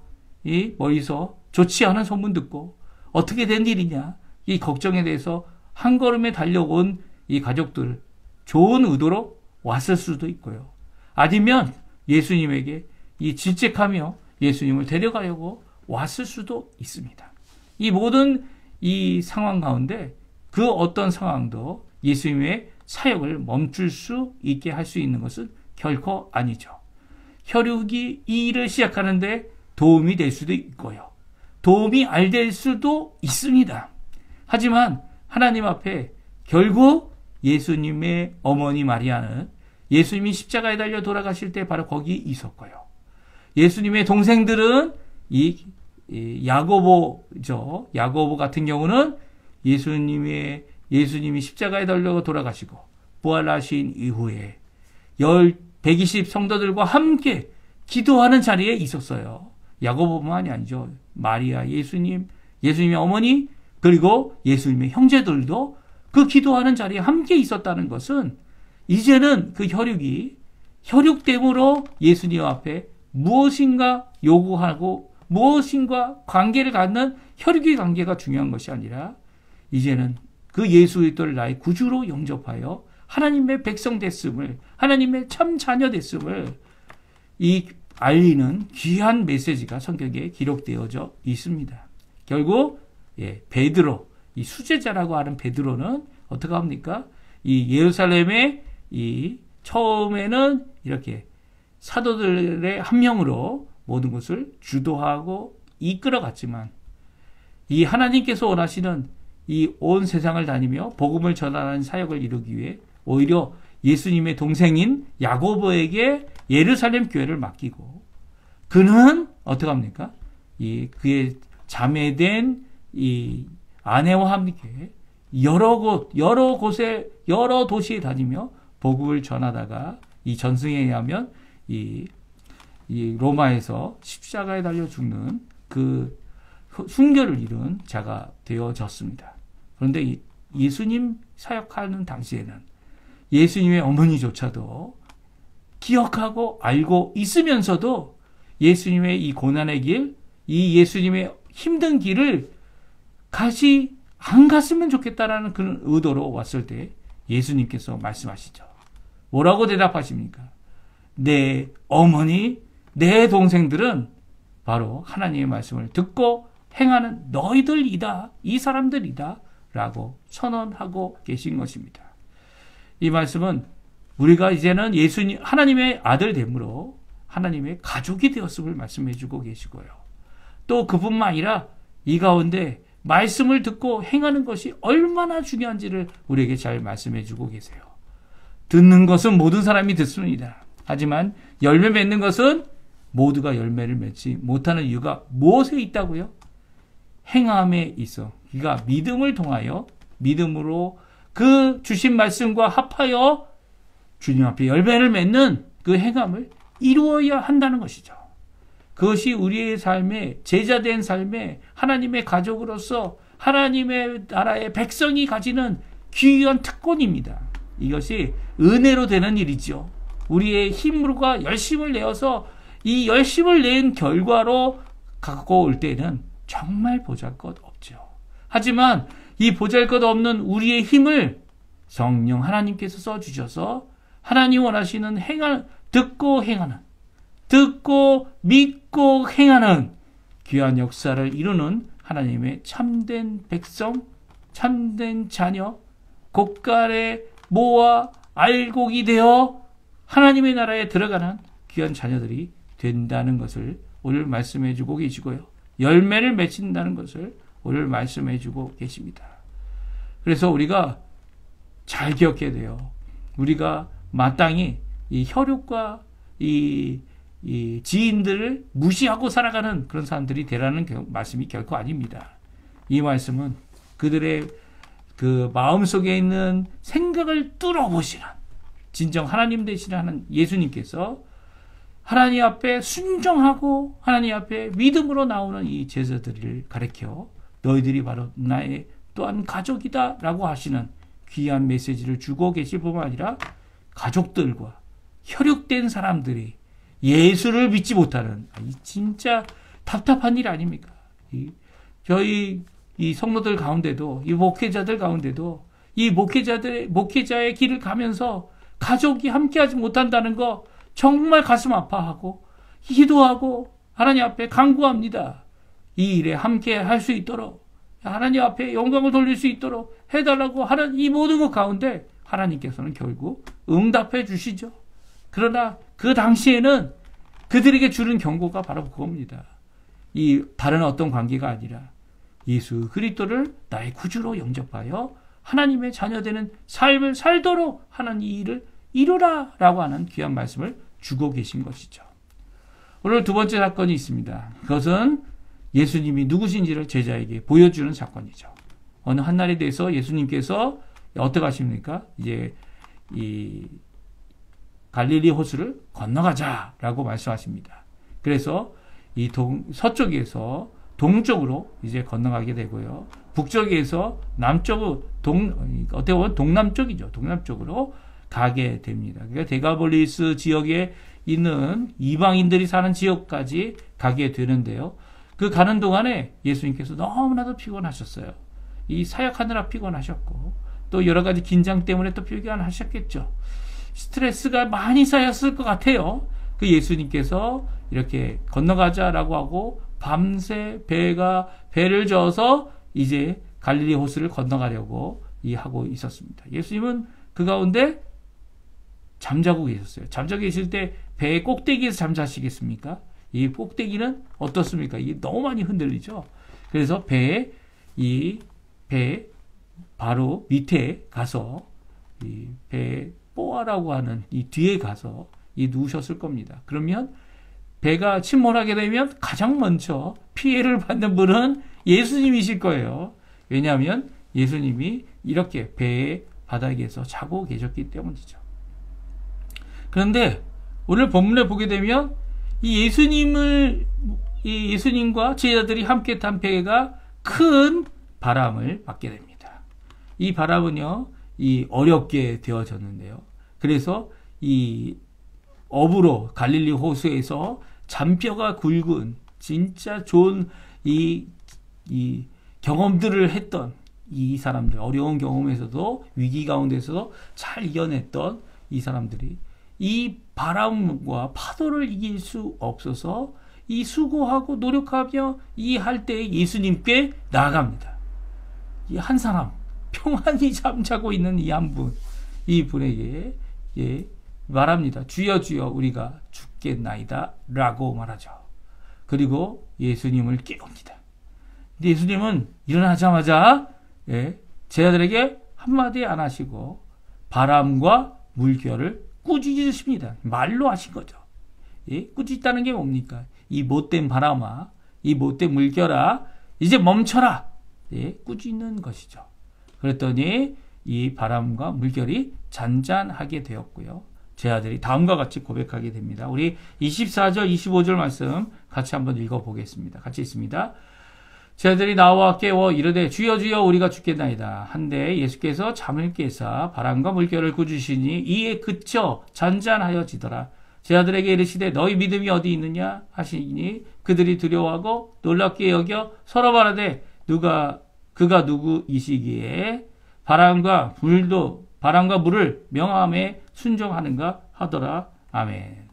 이 멀리서 좋지 않은 소문 듣고 어떻게 된 일이냐 이 걱정에 대해서 한 걸음에 달려온 이 가족들 좋은 의도로 왔을 수도 있고요. 아니면 예수님에게 이 질책하며 예수님을 데려가려고 왔을 수도 있습니다. 이 모든 이 상황 가운데 그 어떤 상황도 예수님의 사역을 멈출 수 있게 할 수 있는 것은 결코 아니죠. 혈육이 이 일을 시작하는데 도움이 될 수도 있고요. 도움이 안 될 수도 있습니다. 하지만 하나님 앞에 결국 예수님의 어머니 마리아는 예수님이 십자가에 달려 돌아가실 때 바로 거기 있었고요. 예수님의 동생들은 이 야고보죠. 야고보 같은 경우는 예수님이 십자가에 달려 돌아가시고 부활하신 이후에 120 성도들과 함께 기도하는 자리에 있었어요. 야고보만이 아니죠. 마리아, 예수님의 어머니, 그리고 예수님의 형제들도 그 기도하는 자리에 함께 있었다는 것은 이제는 그 혈육됨으로 예수님 앞에 무엇인가 요구하고 무엇인가 관계를 갖는 혈육의 관계가 중요한 것이 아니라 이제는 그 예수 그리스도를 나의 구주로 영접하여 하나님의 백성 됐음을, 하나님의 참 자녀 됐음을 이 알리는 귀한 메시지가 성경에 기록되어져 있습니다. 결국 베드로, 이 수제자라고 하는 베드로는 어떻게 합니까? 이 예루살렘에 이 처음에는 이렇게 사도들의 한 명으로 모든 것을 주도하고 이끌어갔지만 이 하나님께서 원하시는 이 온 세상을 다니며 복음을 전하는 사역을 이루기 위해 오히려 예수님의 동생인 야고보에게 예루살렘 교회를 맡기고 그는 어떻게 합니까? 그의 자매된 이 아내와 함께 여러 도시에 다니며 복음을 전하다가 이 전승에 의하면 이 로마에서 십자가에 달려 죽는 그 순결을 이룬 자가 되어졌습니다. 그런데 예수님 사역하는 당시에는 예수님의 어머니조차도 기억하고 알고 있으면서도 예수님의 이 고난의 길, 이 예수님의 힘든 길을 안 갔으면 좋겠다라는 그런 의도로 왔을 때 예수님께서 말씀하시죠. 뭐라고 대답하십니까? 내 어머니, 내 동생들은 바로 하나님의 말씀을 듣고 행하는 너희들이다, 이 사람들이다 라고 선언하고 계신 것입니다. 이 말씀은 우리가 이제는 하나님의 아들 됨으로 하나님의 가족이 되었음을 말씀해 주고 계시고요. 또 그뿐만 아니라 이 가운데 말씀을 듣고 행하는 것이 얼마나 중요한지를 우리에게 잘 말씀해 주고 계세요. 듣는 것은 모든 사람이 듣습니다. 하지만 열매 맺는 것은 모두가 열매를 맺지 못하는 이유가 무엇에 있다고요? 행함에 있어. 그러니까 믿음을 통하여 믿음으로 그 주신 말씀과 합하여 주님 앞에 열매를 맺는 그 행함을 이루어야 한다는 것이죠. 그것이 우리의 삶에 제자된 삶에 하나님의 가족으로서 하나님의 나라의 백성이 가지는 귀한 특권입니다. 이것이 은혜로 되는 일이죠. 우리의 힘으로가 열심을 내어서 이 열심을 낸 결과로 갖고 올 때는 정말 보잘것없죠. 하지만 이 보잘것없는 우리의 힘을 성령 하나님께서 써주셔서 하나님 원하시는 듣고 믿고 행하는 귀한 역사를 이루는 하나님의 참된 백성, 참된 자녀, 곳간에 모아 알곡이 되어 하나님의 나라에 들어가는 귀한 자녀들이 된다는 것을 오늘 말씀해 주고 계시고요. 열매를 맺힌다는 것을 오늘 말씀해 주고 계십니다. 그래서 우리가 잘 기억해야 돼요. 우리가 마땅히 이 혈육과 이 지인들을 무시하고 살아가는 그런 사람들이 되라는 말씀이 결코 아닙니다. 이 말씀은 그들의 그 마음속에 있는 생각을 뚫어보시는 진정 하나님 되시는 예수님께서 하나님 앞에 순종하고 하나님 앞에 믿음으로 나오는 이 제자들을 가르쳐 너희들이 바로 나의 또한 가족이다 라고 하시는 귀한 메시지를 주고 계실 뿐만 아니라 가족들과 혈육된 사람들이 예수를 믿지 못하는 진짜 답답한 일 아닙니까? 저희 이 성도들 가운데도 이 목회자들 가운데도 이 목회자의 길을 가면서 가족이 함께하지 못한다는 거 정말 가슴 아파하고 기도하고 하나님 앞에 간구합니다. 이 일에 함께 할 수 있도록 하나님 앞에 영광을 돌릴 수 있도록 해달라고 하는 이 모든 것 가운데 하나님께서는 결국 응답해 주시죠. 그러나 그 당시에는 그들에게 주는 경고가 바로 그겁니다. 이 다른 어떤 관계가 아니라 예수 그리스도를 나의 구주로 영접하여 하나님의 자녀되는 삶을 살도록 하는 이 일을 이루라 라고 하는 귀한 말씀을 주고 계신 것이죠. 오늘 두 번째 사건이 있습니다. 그것은 예수님이 누구신지를 제자에게 보여주는 사건이죠. 어느 한날에 대해서 예수님께서 어떻게 하십니까? 이제 이 갈릴리 호수를 건너가자라고 말씀하십니다. 그래서 이 서쪽에서 동쪽으로 이제 건너가게 되고요. 북쪽에서 남쪽으로 어떻게 보면 동남쪽이죠. 동남쪽으로 가게 됩니다. 그러니까 데가폴리스 지역에 있는 이방인들이 사는 지역까지 가게 되는데요. 그 가는 동안에 예수님께서 너무나도 피곤하셨어요. 이 사역하느라 피곤하셨고 또 여러 가지 긴장 때문에 또 피곤하셨겠죠. 스트레스가 많이 쌓였을 것 같아요. 그 예수님께서 이렇게 건너가자라고 하고 밤새 배를 저어서 이제 갈릴리 호수를 건너가려고 하고 있었습니다. 예수님은 그 가운데 잠자고 계셨어요. 잠자고 계실 때 배의 꼭대기에서 잠자시겠습니까? 이 꼭대기는 어떻습니까? 이게 너무 많이 흔들리죠. 그래서 배 바로 밑에 가서 이 배 뽀아라고 하는 이 뒤에 가서 누우셨을 겁니다. 그러면 배가 침몰하게 되면 가장 먼저 피해를 받는 분은 예수님이실 거예요. 왜냐하면 예수님이 이렇게 배의 바닥에서 자고 계셨기 때문이죠. 그런데 오늘 본문에 보게 되면 이 예수님과 제자들이 함께 탄 배가 큰 바람을 맞게 됩니다. 이 바람은요, 어렵게 되어졌는데요. 그래서 이 업으로 갈릴리 호수에서 잔뼈가 굵은 진짜 좋은 이 경험들을 했던 이 사람들, 어려운 경험에서도 위기 가운데서도 잘 이겨냈던 이 사람들이 이 바람과 파도를 이길 수 없어서 이 수고하고 노력하며 이 할 때 예수님께 나아갑니다. 이 한 사람 평안히 잠자고 있는 이 한 분, 이 분에게 말합니다. 주여 주여 우리가 죽겠나이다 라고 말하죠. 그리고 예수님을 깨웁니다. 근데 예수님은 일어나자마자 제자들에게 한마디 안 하시고 바람과 물결을 꾸짖으십니다. 말로 하신 거죠. 꾸짖다는 게 뭡니까? 이 못된 바람아, 이 못된 물결아, 이제 멈춰라. 꾸짖는 것이죠. 그랬더니 이 바람과 물결이 잔잔하게 되었고요. 제자들이 다음과 같이 고백하게 됩니다. 우리 24절, 25절 말씀 같이 한번 읽어보겠습니다. 같이 있습니다. 제자들이 나와 깨워 이르되 주여 주여 우리가 죽겠나이다. 한데 예수께서 잠을 깨사 바람과 물결을 꾸짖으시니 이에 그쳐 잔잔하여지더라. 제자들에게 이르시되 너희 믿음이 어디 있느냐 하시니 그들이 두려워하고 놀랍게 여겨 서로 말하되 그가 누구이시기에 바람과 물을 명함에 순종하는가 하더라. 아멘.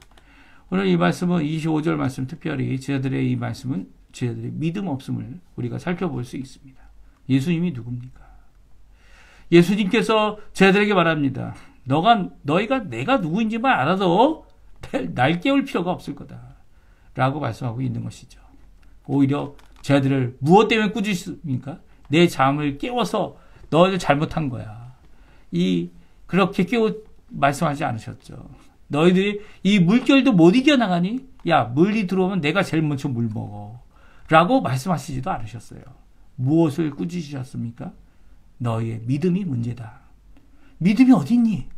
오늘 이 말씀은 25절 말씀 특별히 제자들의 이 말씀은 제자들의 믿음 없음을 우리가 살펴볼 수 있습니다. 예수님이 누굽니까? 예수님께서 제자들에게 말합니다. 너희가 내가 누구인지만 알아도 날 깨울 필요가 없을 거다. 라고 말씀하고 있는 것이죠. 오히려 제자들을 무엇 때문에 꾸짖습니까? 내 잠을 깨워서 너희들 잘못한 거야. 그렇게 말씀하지 않으셨죠. 너희들이 이 물결도 못 이겨나가니? 야, 물이 들어오면 내가 제일 먼저 물 먹어. 라고 말씀하시지도 않으셨어요. 무엇을 꾸짖으셨습니까? 너희의 믿음이 문제다. 믿음이 어디 있니?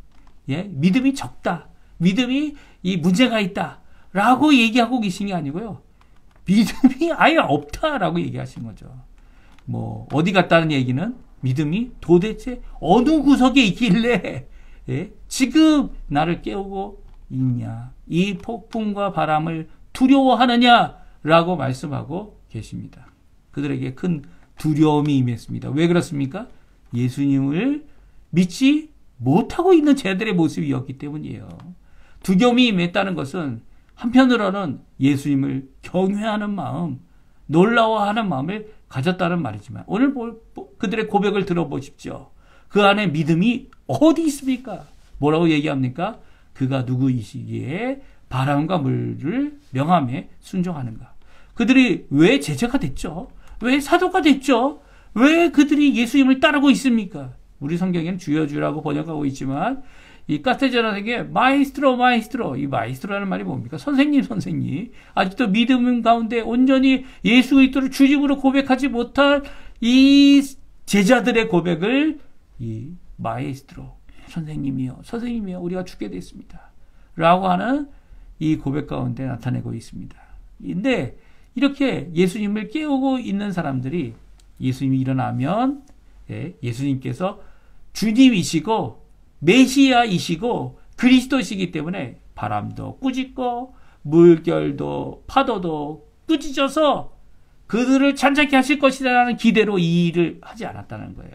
예, 믿음이 적다. 믿음이 이 문제가 있다. 라고 얘기하고 계신 게 아니고요. 믿음이 아예 없다라고 얘기하신 거죠. 뭐 어디 갔다는 얘기는 믿음이 도대체 어느 구석에 있길래 예, 지금 나를 깨우고 있냐. 이 폭풍과 바람을 두려워하느냐라고 말씀하고 계십니다. 그들에게 큰 두려움이 임했습니다. 왜 그렇습니까? 예수님을 믿지 못하고 있는 제자들의 모습이었기 때문이에요. 두려움이 임했다는 것은 한편으로는 예수님을 경외하는 마음, 놀라워하는 마음을 가졌다는 말이지만 오늘 그들의 고백을 들어보십시오. 그 안에 믿음이 어디 있습니까? 뭐라고 얘기합니까? 그가 누구이시기에 바람과 물을 명함에 순종하는가. 그들이 왜 제자가 됐죠? 왜 사도가 됐죠? 왜 그들이 예수님을 따르고 있습니까? 우리 성경에는 주여주라고 번역하고 있지만 이 카테제라에게 마이스트로 이 마이스트로라는 말이 뭡니까? 선생님 아직도 믿음 가운데 온전히 예수 그리스도를 주님으로 고백하지 못한 이 제자들의 고백을 이 마이스트로 선생님이요 우리가 죽게 됐습니다 라고 하는 이 고백 가운데 나타내고 있습니다. 근데 이렇게 예수님을 깨우고 있는 사람들이 예수님이 일어나면 예수님께서 주님이시고 메시아이시고 그리스도시기 때문에 바람도 꾸짖고 물결도 파도도 꾸짖어서 그들을 잔잔케 하실 것이라는 기대로 이 일을 하지 않았다는 거예요.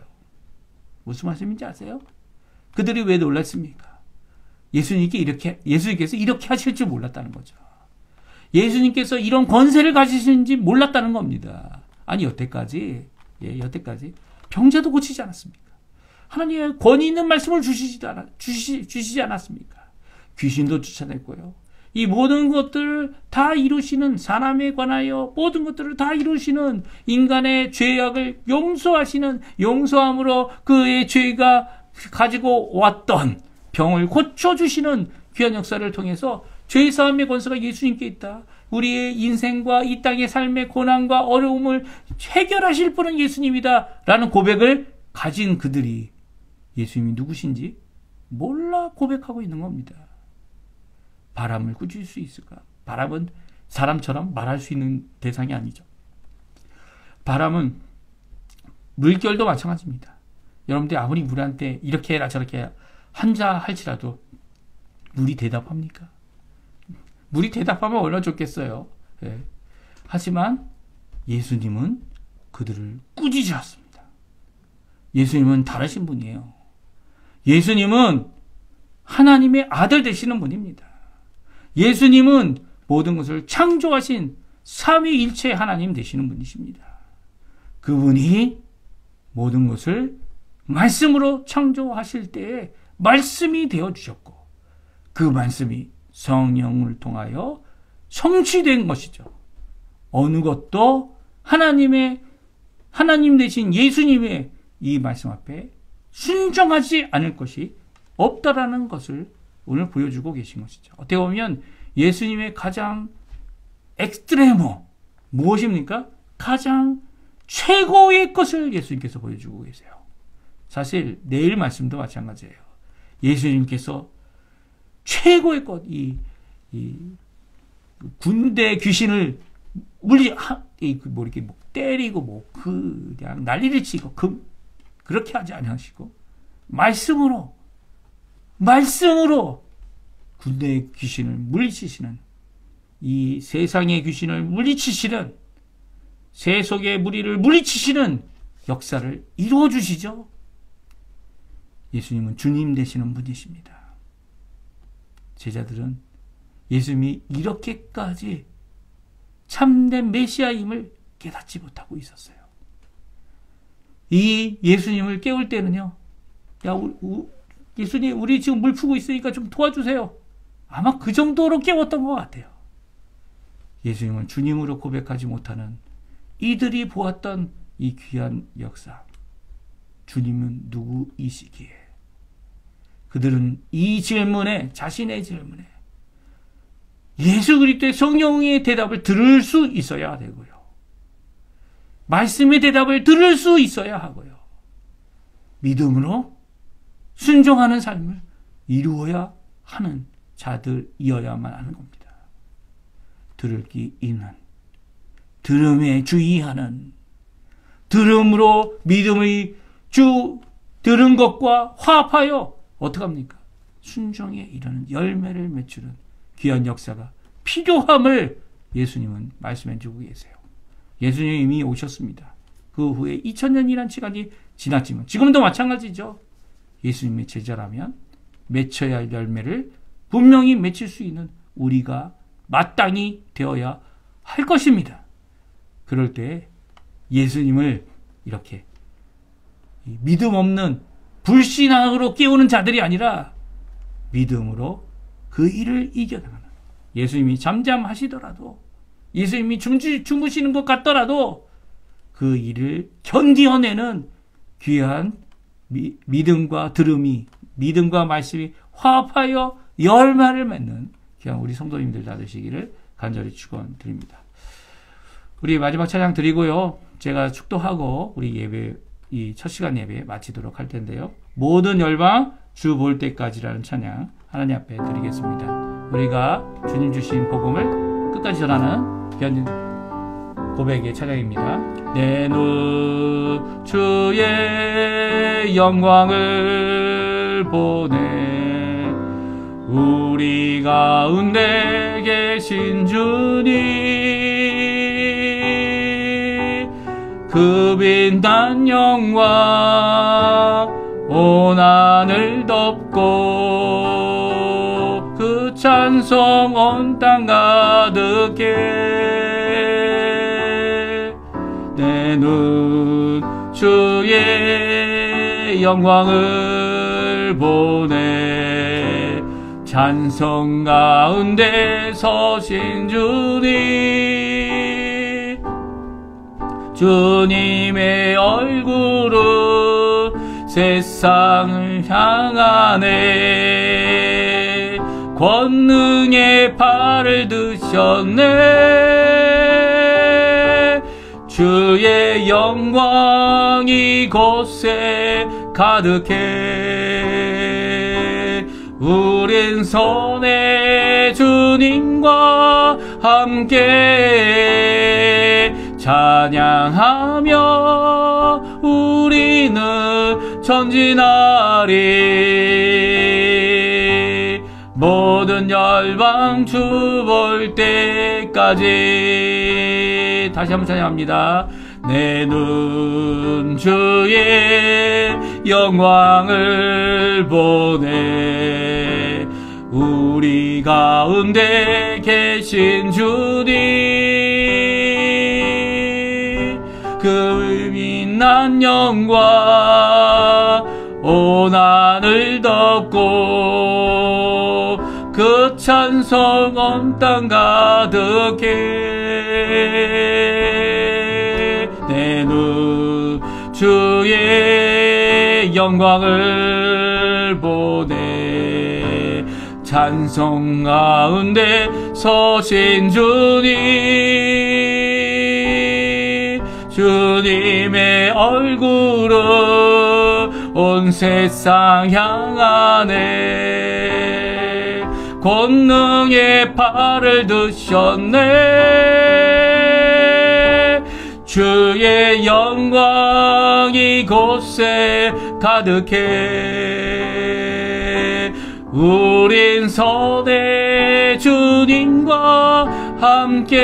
무슨 말씀인지 아세요? 그들이 왜 놀랐습니까? 예수님께서 이렇게 하실 줄 몰랐다는 거죠. 예수님께서 이런 권세를 가지시는지 몰랐다는 겁니다. 아니 여태까지 병자도 고치지 않았습니까? 하나님의 권위 있는 말씀을 주시지 않았습니까? 귀신도 쫓아냈고요. 이 모든 것들을 다 이루시는 사람에 관하여 모든 것들을 다 이루시는 인간의 죄악을 용서하시는 용서함으로 그의 죄가 가지고 왔던 병을 고쳐주시는 귀한 역사를 통해서 죄사함의 권세가 예수님께 있다. 우리의 인생과 이 땅의 삶의 고난과 어려움을 해결하실 분은 예수님이다. 라는 고백을 가진 그들이 예수님이 누구신지 몰라 고백하고 있는 겁니다. 바람을 꾸짖을 수 있을까? 바람은 사람처럼 말할 수 있는 대상이 아니죠. 바람은 물결도 마찬가지입니다. 여러분들이 아무리 물한테 이렇게 해라 저렇게 한자 할지라도 물이 대답합니까? 물이 대답하면 얼마나 좋겠어요. 예. 하지만 예수님은 그들을 꾸짖으셨습니다. 예수님은 다르신 분이에요. 예수님은 하나님의 아들 되시는 분입니다. 예수님은 모든 것을 창조하신 삼위일체 하나님 되시는 분이십니다. 그분이 모든 것을 말씀으로 창조하실 때에 말씀이 되어주셨고 그 말씀이 성령을 통하여 성취된 것이죠. 어느 것도 하나님 되신 예수님의 이 말씀 앞에 순종하지 않을 것이 없다라는 것을 오늘 보여주고 계신 것이죠. 어떻게 보면 예수님의 가장 엑스트레모 무엇입니까? 가장 최고의 것을 예수님께서 보여주고 계세요. 사실 내일 말씀도 마찬가지예요. 예수님께서 최고의 것, 이 군대 귀신을 이렇게 때리고 그냥 난리를 치고 그렇게 하지 않으시고 말씀으로 군대의 귀신을 물리치시는 이 세상의 귀신을 물리치시는 세속의 무리를 물리치시는 역사를 이루어 주시죠. 예수님은 주님 되시는 분이십니다. 제자들은 예수님이 이렇게까지 참된 메시아임을 깨닫지 못하고 있었어요. 이 예수님을 깨울 때는요. 예수님 우리 지금 물 푸고 있으니까 좀 도와주세요. 아마 그 정도로 깨웠던 것 같아요. 예수님을 주님으로 고백하지 못하는 이들이 보았던 이 귀한 역사. 주님은 누구이시기에? 그들은 이 질문에 자신의 질문에 예수 그리스도의 성령의 대답을 들을 수 있어야 되고요. 말씀의 대답을 들을 수 있어야 하고요. 믿음으로 순종하는 삶을 이루어야 하는 자들이어야만 하는 겁니다. 들을 귀 있는, 들음에 주의하는, 들음으로 믿음의 주 들은 것과 화합하여 어떻게 합니까? 순종에 이르는 열매를 맺추는 귀한 역사가 필요함을 예수님은 말씀해 주고 계세요. 예수님이 이미 오셨습니다. 그 후에 2000년이라는 시간이 지났지만 지금도 마찬가지죠. 예수님의 제자라면 맺혀야 할 열매를 분명히 맺힐 수 있는 우리가 마땅히 되어야 할 것입니다. 그럴 때 예수님을 이렇게 믿음 없는 불신앙으로 깨우는 자들이 아니라 믿음으로 그 일을 이겨나가는, 예수님이 잠잠하시더라도, 예수님이 주무시는 것 같더라도 그 일을 견디어내는 귀한 믿음과 들음이, 믿음과 말씀이 화합하여 열매를 맺는 귀한 우리 성도님들 다 되시기를 간절히 축원드립니다. 우리 마지막 찬양 드리고요. 제가 축도하고 우리 예배, 이 첫 시간 예배 마치도록 할 텐데요. 모든 열방 주 볼 때까지라는 찬양 하나님 앞에 드리겠습니다. 우리가 주님 주신 복음을 끝까지 전하는 귀한 고백의 찬양입니다. 내 눈 주의 영광을 보네, 우리 가운데 계신 주님, 그 빛난 영광 온 하늘 덮고, 그 찬송 온 땅 가득해. 내 눈 주의 영광을 보네, 찬송 가운데 서신 주님, 주님의 얼굴은 세상을 향하네, 권능의 팔을 드셨네, 주의 영광 이곳에 가득해. 우린 손에 주님과 함께 찬양하며 우리는 전진하리, 모든 열방 주 볼 때까지. 다시 한번 찬양합니다. 내 눈 주의 영광을 보네, 우리 가운데 계신 주님, 그 빛난 영광 온 하늘 덮고, 그 찬송 온 땅 가득해. 내 눈 주의 영광을 보네, 찬송 가운데 서신 주님, 주님의 얼굴은 온 세상 향하네, 권능의 팔을 드셨네, 주의 영광 이곳에 가득해. 우린 손에 주님과 함께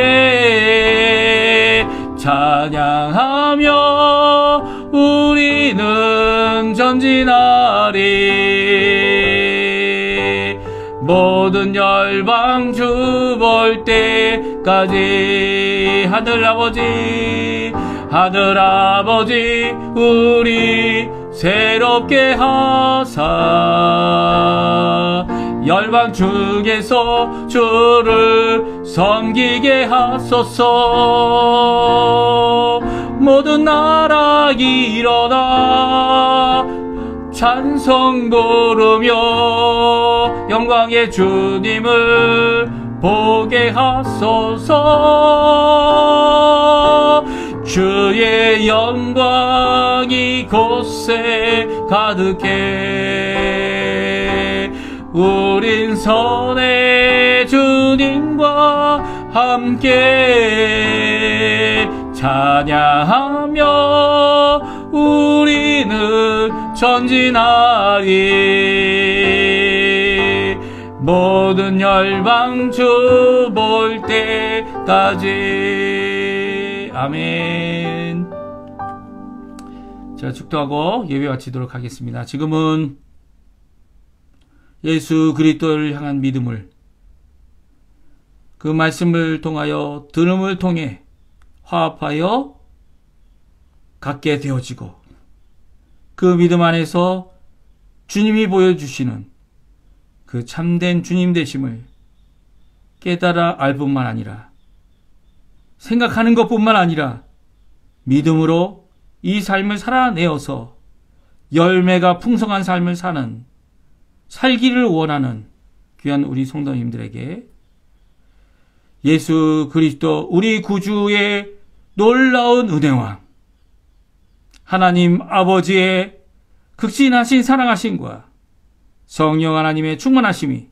찬양하며 우리는 전진하리, 모든 열방 주 볼 때까지. 하늘아버지 우리 새롭게 하사, 열방 중에서 주를 섬기게 하소서. 모든 나라 일어나 찬송 부르며 영광의 주님을 보게 하소서. 주의 영광 이곳에 가득해. 우린 선의 주님과 함께 찬양하며 우리는 전진하리. 모든 열방 주 볼 때까지. 아멘. 자, 축도하고 예배 마치도록 하겠습니다. 지금은 예수 그리스도를 향한 믿음을, 그 말씀을 통하여 들음을 통해 화합하여 갖게 되어지고, 그 믿음 안에서 주님이 보여주시는 그 참된 주님 되심을 깨달아 알 뿐만 아니라, 생각하는 것뿐만 아니라 믿음으로 이 삶을 살아내어서 열매가 풍성한 삶을 살기를 원하는 귀한 우리 성도님들에게 예수 그리스도 우리 구주의 놀라운 은혜와 하나님 아버지의 극진하신 사랑하심과 성령 하나님의 충만하심이,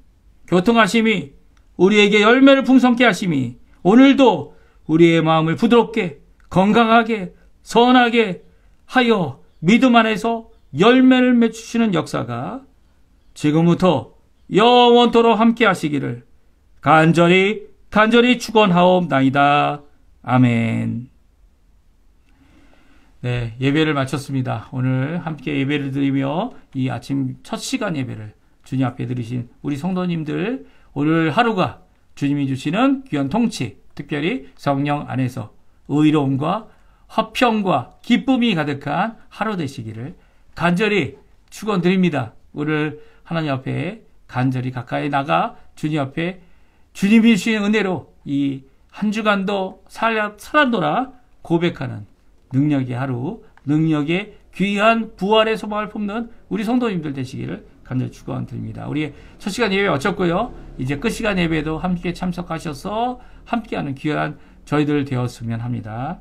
교통하심이, 우리에게 열매를 풍성케 하심이 오늘도 우리의 마음을 부드럽게, 건강하게, 선하게 하여 믿음 안에서 열매를 맺으시는 역사가 지금부터 영원토록 함께 하시기를 간절히 축원하옵나이다. 아멘. 네, 예배를 마쳤습니다. 오늘 함께 예배를 드리며 이 아침 첫 시간 예배를 주님 앞에 드리신 우리 성도님들, 오늘 하루가 주님이 주시는 귀한 통치, 특별히 성령 안에서 의로움과 화평과 기쁨이 가득한 하루 되시기를 간절히 축원드립니다. 오늘 하나님 앞에 간절히 가까이 나가 주님 앞에 주님이 주신 은혜로 이 한 주간도 살았노라 고백하는 능력의 하루, 능력의 귀한 부활의 소망을 품는 우리 성도님들 되시기를 간절히 축원드립니다. 우리 첫 시간 예배 마쳤고요. 이제 끝 시간 예배도 함께 참석하셔서 함께하는 귀한 저희들 되었으면 합니다.